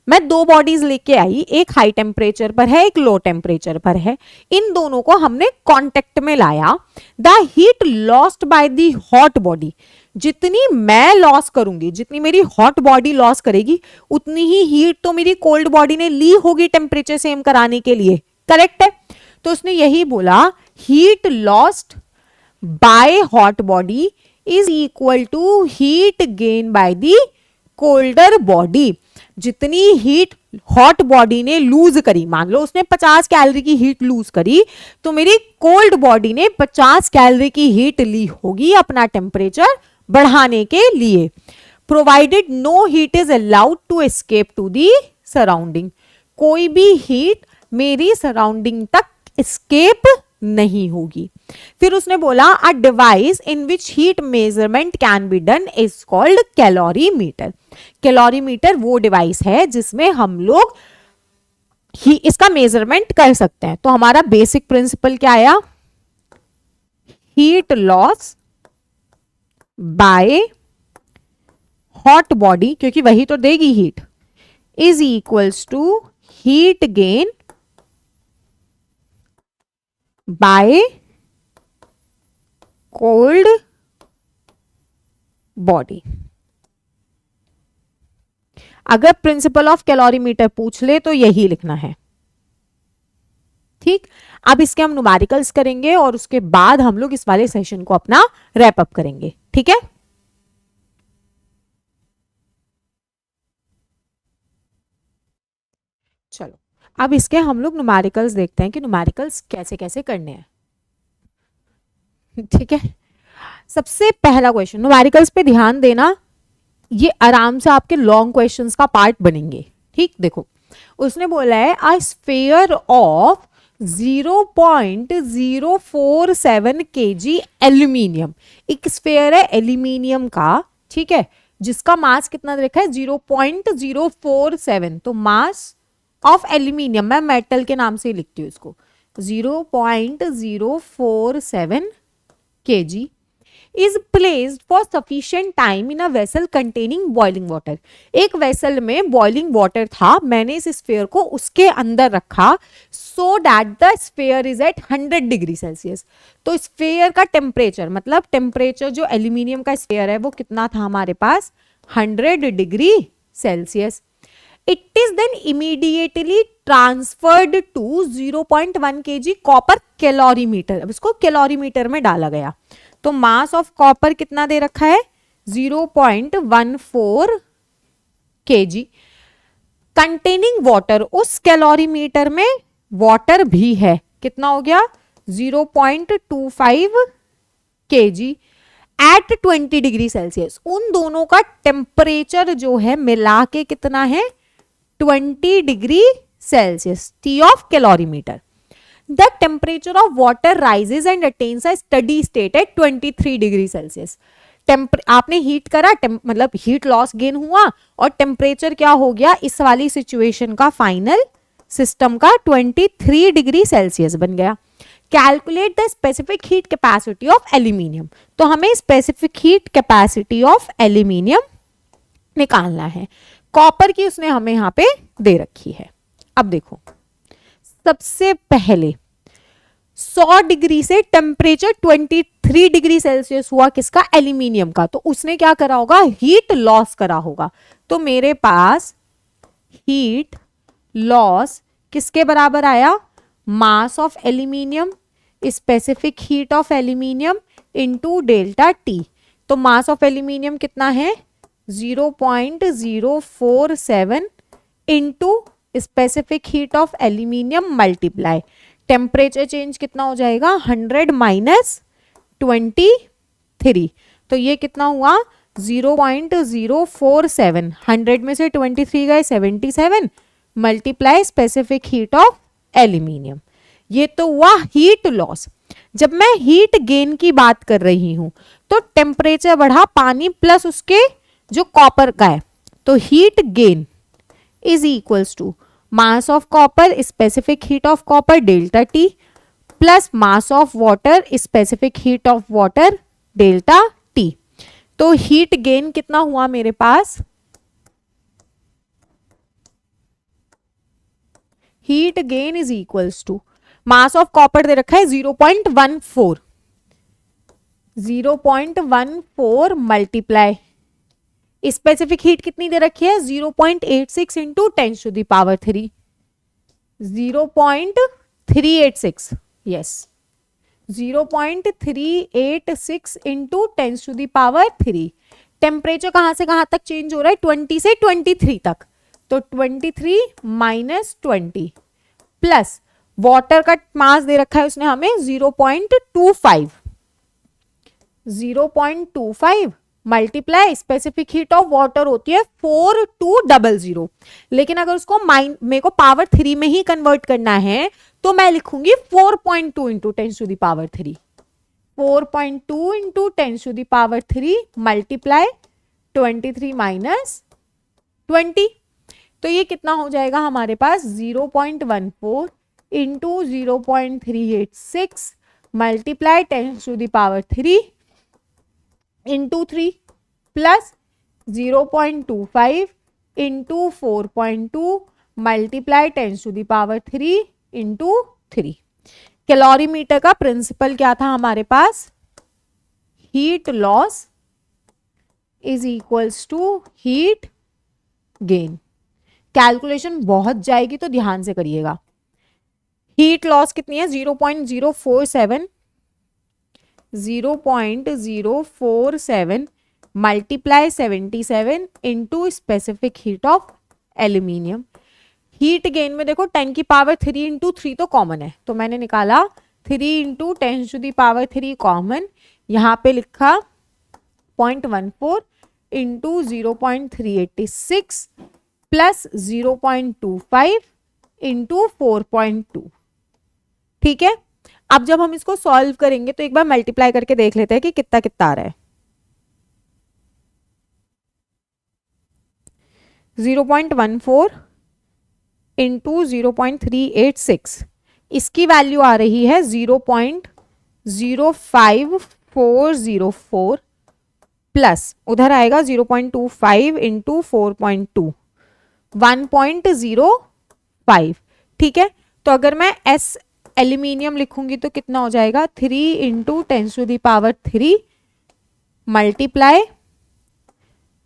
मैं दो बॉडीज लेके आई, एक हाई टेम्परेचर पर है, एक लो टेम्परेचर पर है, इन दोनों को हमने कांटेक्ट में लाया। The heat lost by the hot body, जितनी मैं लॉस करूंगी, जितनी मेरी हॉट बॉडी लॉस करेगी, उतनी ही हीट तो मेरी कोल्ड बॉडी ने ली होगी टेम्परेचर सेम कराने के लिए, करेक्ट है। तो उसने यही बोला heat lost by hot body is equal to heat gain by the colder body. जितनी हीट हॉट बॉडी ने लूज करी, मान लो उसने 50 कैलोरी की हीट लूज करी, तो मेरी कोल्ड बॉडी ने 50 कैलोरी की हीट ली होगी अपना टेम्परेचर बढ़ाने के लिए। Provided no heat is allowed to escape to the surrounding, कोई भी हीट मेरी सराउंडिंग तक एस्केप नहीं होगी। फिर उसने बोला a device in which heat measurement can be done is called calorimeter. Calorimeter वो डिवाइस है जिसमें हम लोग इसका मेजरमेंट कर सकते हैं। तो हमारा बेसिक प्रिंसिपल क्या आया, heat loss by hot body, क्योंकि वही तो देगी heat, is equals to heat gain by cold body. अगर प्रिंसिपल ऑफ कैलोरीमीटर पूछ ले तो यही लिखना है। ठीक, अब इसके हम न्यूमेरिकल्स करेंगे और उसके बाद हम लोग इस वाले सेशन को अपना रैप अप करेंगे। ठीक है, चलो अब इसके हम लोग न्यूमेरिकल्स देखते हैं कि न्यूमेरिकल्स कैसे कैसे करने हैं। ठीक है, सबसे पहला क्वेश्चन, न्यूमेरिकल्स पे ध्यान देना, ये आराम से आपके लॉन्ग क्वेश्चंस का पार्ट बनेंगे। ठीक, देखो उसने बोला है a sphere of 0.047 kg aluminium, एक स्फीयर है एल्यूमिनियम का, ठीक है, जिसका मास कितना देखा है 0.047। तो मास ऑफ एल्यूमिनियम, मैं मेटल के नाम से लिखती हूँ इसको, 0.047 kg is placed for sufficient time in a vessel containing boiling water। एक वेसल में बॉइलिंग वाटर था, मैंने इस स्फीयर को उसके अंदर रखा so that the sphere is at 100 degree Celsius. तो स्फीयर का टेम्परेचर, मतलब टेम्परेचर जो एल्यूमिनियम का स्फीयर है वो कितना था हमारे पास 100 degree Celsius. It is then immediately transferred to 0.1 kg copper calorimeter. अब इसको कैलोरीमीटर में डाला गया, तो मास ऑफ कॉपर कितना दे रखा है 0.14 kg कंटेनिंग वाटर। उस कैलोरीमीटर में वाटर भी है, कितना हो गया 0.25 kg एट 20 डिग्री सेल्सियस। उन दोनों का टेम्परेचर जो है मिला के कितना है 20 degree Celsius, T of calorimeter. The temperature of water rises and attains a steady state at 23 degree Celsius. आपने हीट करा, मतलब हीट लॉस गेन हुआ और टेम्परेचर क्या हो गया इस वाली सिचुएशन का फाइनल सिस्टम का 23 डिग्री सेल्सियस बन गया। Calculate the specific heat capacity of aluminium, तो हमें specific heat capacity of aluminium निकालना है। कॉपर की उसने हमें यहाँ पे दे रखी है। अब देखो, सबसे पहले 100 डिग्री से टेम्परेचर 23 डिग्री सेल्सियस हुआ किसका, एल्यूमिनियम का, तो उसने क्या करा होगा, हीट लॉस करा होगा। तो मेरे पास हीट लॉस किसके बराबर आया, mass of aluminium, specific heat of aluminium into delta T. तो मास ऑफ एल्यूमिनियम कितना है, 0.047 into specific heat of aluminium multiply temperature change कितना हो जाएगा, 100 माइनस 23। तो ये कितना हुआ, 0.047, 100 में से 23 गए 77 multiply specific heat of aluminium. ये तो हुआ हीट लॉस। जब मैं हीट गेन की बात कर रही हूं तो टेम्परेचर बढ़ा, पानी प्लस उसके जो कॉपर का है, तो heat gain is equals to mass of copper specific heat of copper delta T plus mass of water specific heat of water delta T. तो हीट गेन कितना हुआ मेरे पास, heat gain is equals to mass of copper दे रखा है 0.14 मल्टीप्लाई स्पेसिफिक हीट कितनी दे रखी है, 0.86 into 10 to the power 3, 0.386, yes 0.386 into 10 to the power 3। Temperature कहां से कहां तक चेंज हो रहा है, 20 से 23 तक, तो 23 माइनस 20 प्लस वाटर का मास दे रखा है उसने हमें 0.25 multiply specific heat of water होती है 4200, लेकिन अगर उसको मेरे को पावर 3 में ही कन्वर्ट करना है तो मैं लिखूंगी 4.2 into 10 to the power 3, 4.2 into 10 to the power 3 multiply 23 minus 20। तो ये कितना हो जाएगा हमारे पास, 0.14 into 0.386 multiply 10 to the power 3 into 3 plus 0.25 into 4.2 multiply 10 to the power 3 into 3। Calorimeter का प्रिंसिपल क्या था हमारे पास, heat loss is equals to heat gain. Calculation बहुत जाएगी तो ध्यान से करिएगा। हीट लॉस कितनी है, 0.047 multiply 77 into specific heat of aluminium. Heat gain में देखो 10 की पावर 3 इंटू 3 तो कॉमन है, तो मैंने निकाला 3 into 10 to the power 3 common, यहाँ पे लिखा 0.14 इंटू 0.386 प्लस 0.25 इंटू 4.2। ठीक है, अब जब हम इसको सॉल्व करेंगे तो एक बार मल्टीप्लाई करके देख लेते हैं कि कितना कितना आ रहा है। 0.14 इंटू 0.386, इसकी वैल्यू आ रही है 0.05404 प्लस उधर आएगा 0.25 इंटू 4.2, 1.05। ठीक है, तो अगर मैं एस एल्यूमिनियम लिखूंगी तो कितना हो जाएगा, 3 into 10 to the power 3 multiply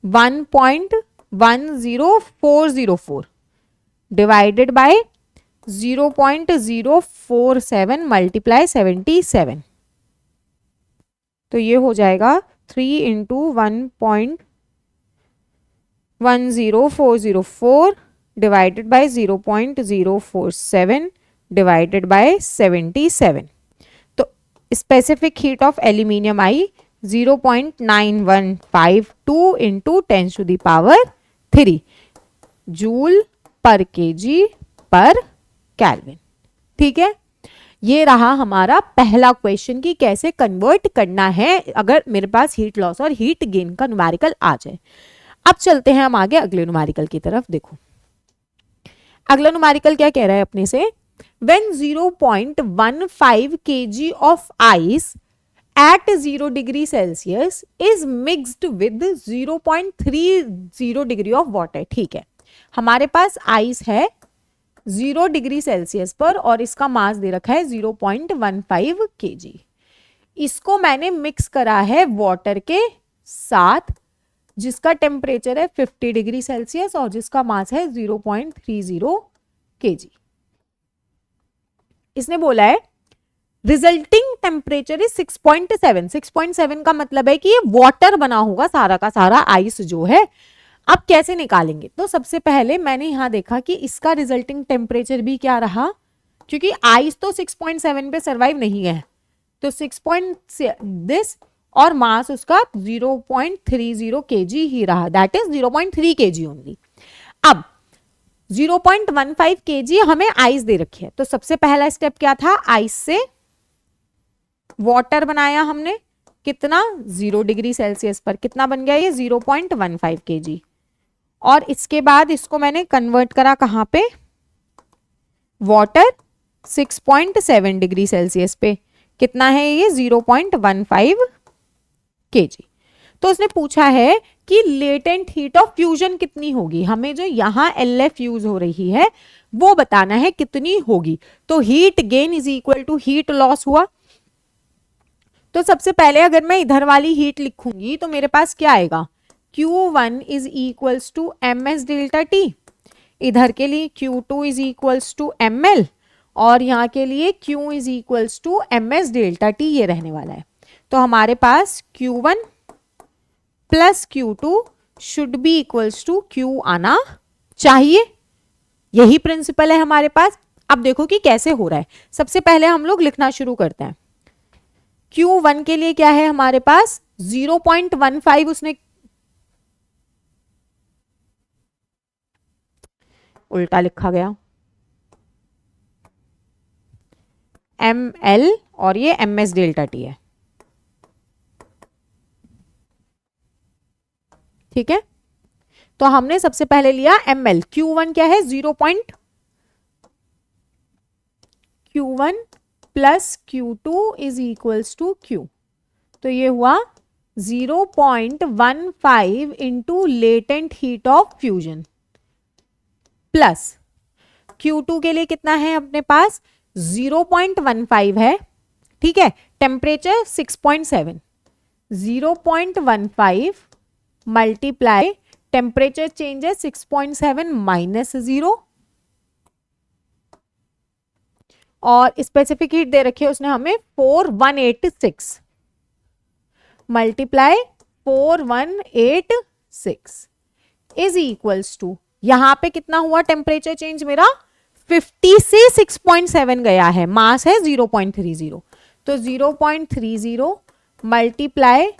1.10404 divided by 0.047 multiply 77। तो ये हो जाएगा 3 into 1.10404 divided by 0.047 divided by 77। तो स्पेसिफिक हीट ऑफ एल्यूमिनियम आई 0.9152 into 10 to the power 3 joule per KG per kelvin. ठीक है, ये रहा हमारा पहला क्वेश्चन कि कैसे कन्वर्ट करना है अगर मेरे पास हीट लॉस और हीट गेन का न्यूमेरिकल आ जाए। अब चलते हैं हम आगे अगले न्यूमेरिकल की तरफ। देखो, अगला न्यूमेरिकल क्या कह रहा है अपने से, when 0.15 kg of ice at 0 degree Celsius is mixed with 0.30 degree of water. ठीक है, हमारे पास आइस है 0 डिग्री सेल्सियस पर और इसका मास दे रखा है 0.15 kg। इसको मैंने मिक्स करा है वाटर के साथ जिसका टेम्परेचर है 50 डिग्री सेल्सियस और जिसका मास है 0.30 kg। इसने बोला है रिजल्टिंग टेम्परेचर इज 6.7। 6.7 का मतलब है कि ये वाटर बना होगा सारा का सारा आइस जो है। अब कैसे निकालेंगे, तो सबसे पहले मैंने यहां देखा कि इसका रिजल्टिंग टेम्परेचर भी क्या रहा, क्योंकि आइस तो 6.7 पे सरवाइव नहीं है, तो 6.6 और मास उसका 0.30 kg ही रहा, दैट इज 0.3 kg ओनली। अब 0.15 kg हमें आइस दे रखी है, तो सबसे पहला स्टेप क्या था, आइस से वाटर बनाया हमने, कितना 0 डिग्री सेल्सियस पर, कितना बन गया ये 0.15 kg। और इसके बाद इसको मैंने कन्वर्ट करा कहां पे, वाटर 6.7 डिग्री सेल्सियस पे, कितना है ये 0.15 kg। तो उसने पूछा है कि लेटेंट हीट ऑफ फ्यूजन कितनी होगी, हमें जो यहां LF यूज हो रही है वो बताना है कितनी होगी। तो heat gain is equal to heat loss हुआ। तो सबसे पहले अगर मैं इधर वाली हीट लिखूंगी तो मेरे पास क्या आएगा, Q1 is equals to MS delta T, इधर के लिए Q2 is equals to ML और यहाँ के लिए Q is equals to MS delta T, ये रहने वाला है। तो हमारे पास Q1 plus Q2 should be equals to Q आना चाहिए, यही प्रिंसिपल है हमारे पास। अब देखो कि कैसे हो रहा है, सबसे पहले हम लोग लिखना शुरू करते हैं। Q1 के लिए क्या है हमारे पास 0.15, उसने उल्टा लिखा गया, ML और ये MS डेल्टा T है, ठीक है। तो हमने सबसे पहले लिया ML, Q1 क्या है Q1 plus Q2 is equals to Q, तो ये हुआ 0.15 into latent heat of fusion plus Q2 के लिए कितना है अपने पास 0.15 है, ठीक है, टेम्परेचर 6.7, 0.15 मल्टीप्लाई टेम्परेचर चेंज है 6.7 माइनस 0 और स्पेसिफिक हीट दे रखी है उसने हमें 4186 मल्टीप्लाई 4186 इज इक्वल्स टू, यहां पे कितना हुआ टेम्परेचर चेंज मेरा 50 से 6.7 गया है, मास है 0.30, तो 0.30 मल्टीप्लाई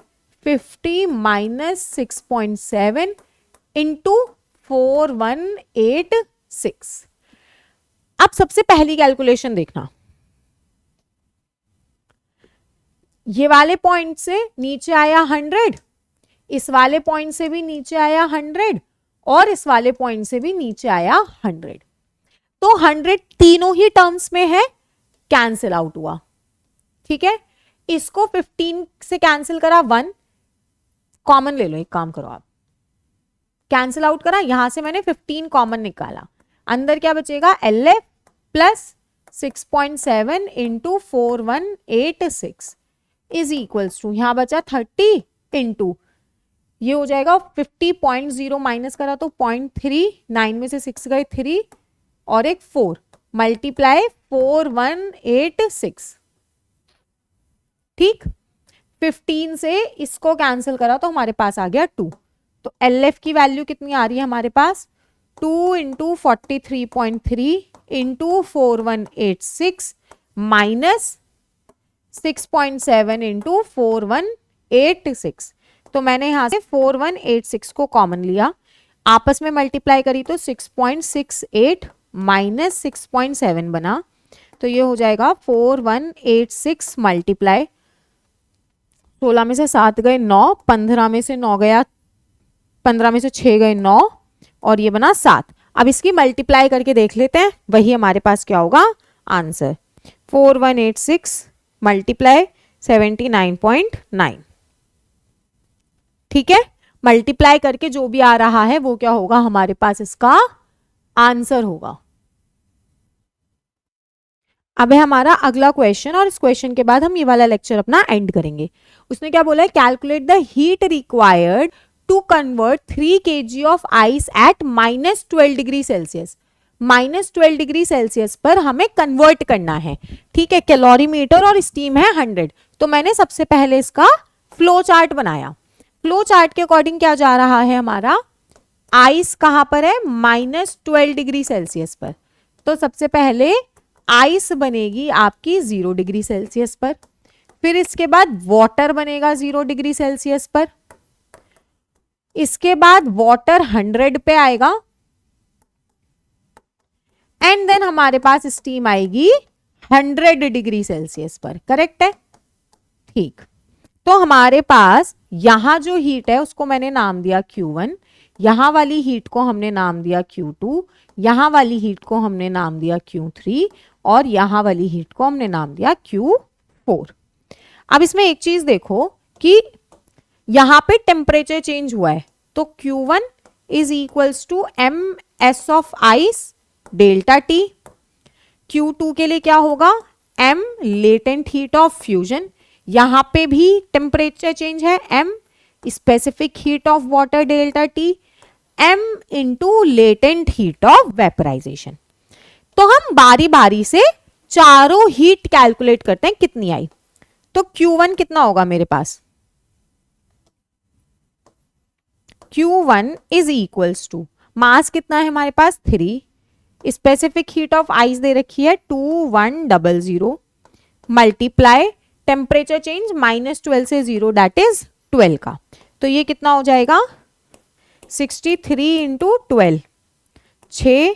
50 माइनस 6.7 इंटू 4186। अब सबसे पहली कैलकुलेशन देखना, ये वाले पॉइंट से नीचे आया 100, इस वाले पॉइंट से भी नीचे आया 100 और इस वाले पॉइंट से भी नीचे आया 100, तो 100 तीनों ही टर्म्स में है, कैंसिल आउट हुआ, ठीक है। इसको 15 से कैंसिल करा, 1 कॉमन ले लो, एक काम करो आप, कैंसिल आउट करा, यहां से मैंने 15 कॉमन निकाला, अंदर क्या बचेगा LF plus 6.7 into 4186 is equals to, यहां बचा 30 इंटू ये हो जाएगा 50.0 माइनस करा तो 0.3, 9 में से 6 गए 3 और एक 4 मल्टीप्लाई 4186, ठीक। 15 से इसको कैंसिल करा तो हमारे पास आ गया 2, तो LF की वैल्यू कितनी आ रही है हमारे पास 2 इंटू 43.3 इंटू 4186 माइनस 6.7 इंटू 4186, तो मैंने यहां से 4186 को कॉमन लिया, आपस में मल्टीप्लाई करी तो 6.68 माइनस 6.7 बना, तो ये हो जाएगा 4186 मल्टीप्लाई 16 में से 7 गए 9, 15 में से 9 गया, 15 में से 6 गए 9 और ये बना 7। अब इसकी मल्टीप्लाई करके देख लेते हैं, वही हमारे पास क्या होगा आंसर। 4186 मल्टीप्लाई 79.9। ठीक है, मल्टीप्लाई करके जो भी आ रहा है वो क्या होगा हमारे पास इसका आंसर होगा। अब है हमारा अगला क्वेश्चन, और इस क्वेश्चन के बाद हम ये वाला लेक्चर अपना एंड करेंगे। उसने क्या बोला है, calculate the heat required to convert 3 kg of ice at -12 degree Celsius. -12 degree Celsius पर हमें कन्वर्ट करना है। ठीक है, कैलोरीमीटर और स्टीम है 100। तो मैंने सबसे पहले इसका फ्लो चार्ट बनाया। फ्लो चार्ट के अकॉर्डिंग क्या जा रहा है हमारा, आइस कहां पर है, -12 डिग्री सेल्सियस पर। तो सबसे पहले आइस बनेगी आपकी 0 डिग्री सेल्सियस पर, फिर इसके बाद वाटर बनेगा 0 डिग्री सेल्सियस पर, इसके बाद वाटर 100 पे आएगा, एंड देन हमारे पास स्टीम आएगी 100 डिग्री सेल्सियस पर। करेक्ट है, ठीक। तो हमारे पास यहां जो हीट है उसको मैंने नाम दिया Q1, यहां वाली हीट को हमने नाम दिया Q2, यहां वाली हीट को हमने नाम दिया Q3, और यहां वाली हीट को हमने नाम दिया Q4। अब इसमें एक चीज देखो कि यहां पे टेम्परेचर चेंज हुआ है, तो Q1 is equals to MS of ice delta T। Q2 के लिए क्या होगा, M latent heat of fusion, यहां पे भी टेम्परेचर चेंज है, M specific heat of water delta T, M into latent heat of vaporization. तो हम बारी बारी से चारों हीट कैलकुलेट करते हैं कितनी आई। तो Q1 कितना होगा मेरे पास, Q1 is equals to mass कितना है हमारे पास 3, स्पेसिफिक हीट ऑफ आइस दे रखी है 2100, मल्टीप्लाई टेम्परेचर चेंज -12 से 0 दैट इज 12 का। तो ये कितना हो जाएगा 63 इंटू 12, 6,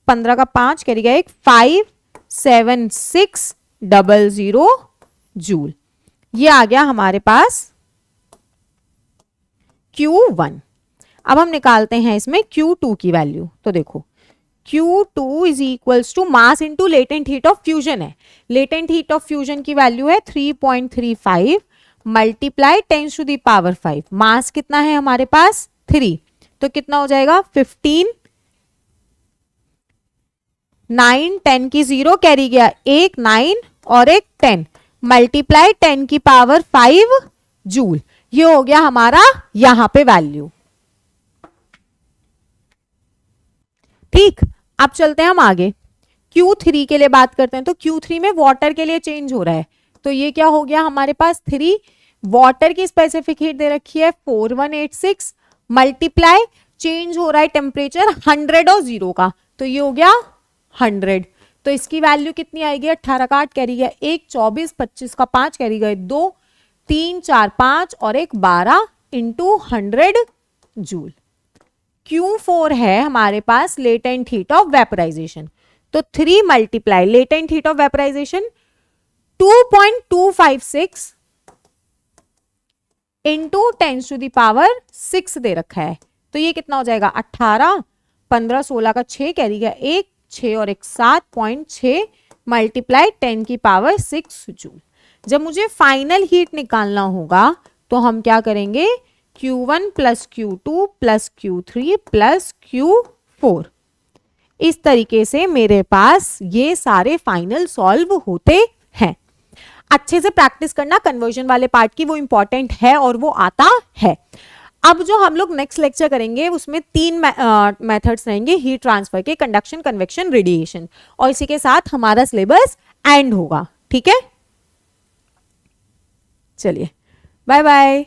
15 का 5 कैरी गया 1, 57600 जूल। ये आ गया हमारे पास Q1। अब हम निकालते हैं इसमें Q2 की वैल्यू। तो देखो Q2 is equals to mass into latent heat of fusion है। लेटेंट हीट ऑफ फ्यूजन की वैल्यू है 3.35 multiply 10 to the power 5। Mass कितना है हमारे पास 3, तो कितना हो जाएगा 15, 9, 10 की 0 कैरी गया 1 9 और एक 10 मल्टीप्लाई 10 की पावर 5 जूल। ये हो गया हमारा यहां पे वैल्यू। ठीक, अब चलते हैं हम आगे Q3 के लिए बात करते हैं। तो Q3 में वाटर के लिए चेंज हो रहा है, तो ये क्या हो गया हमारे पास 3, वाटर की स्पेसिफिक हीट दे रखी है 4186 मल्टीप्लाई चेंज हो रहा है टेम्परेचर 100 और 0 का, तो ये हो गया 100। तो इसकी वैल्यू कितनी आएगी 18 का 8 कैरी गया 1, 24, 25 का 5 कैरी गए 2, 3, 4, 5 और एक 12 इंटू 100 जूल। Q4 है हमारे पास लेटेंट हीट ऑफ वेपराइजेशन, तो 3 multiply latent heat of vaporization 2.256 into 10 to the power 6 दे रखा है, तो ये कितना हो जाएगा 18, 15, 16 का 6 कैरी गया 1, 6 और एक 7.6 मल्टीप्लाई 10 की पावर 6 जूल। जब मुझे फाइनल हीट निकालना होगा तो हम क्या करेंगे Q1 plus Q2 plus Q3 plus Q4। इस तरीके से मेरे पास ये सारे फाइनल सॉल्व होते हैं। अच्छे से प्रैक्टिस करना कन्वर्जन वाले पार्ट की, वो इंपॉर्टेंट है और वो आता है। अब जो हम लोग नेक्स्ट लेक्चर करेंगे उसमें 3 मेथड्स रहेंगे हीट ट्रांसफर के, कंडक्शन, कन्वेक्शन, रेडिएशन, और इसी के साथ हमारा सिलेबस एंड होगा। ठीक है, चलिए बाय बाय।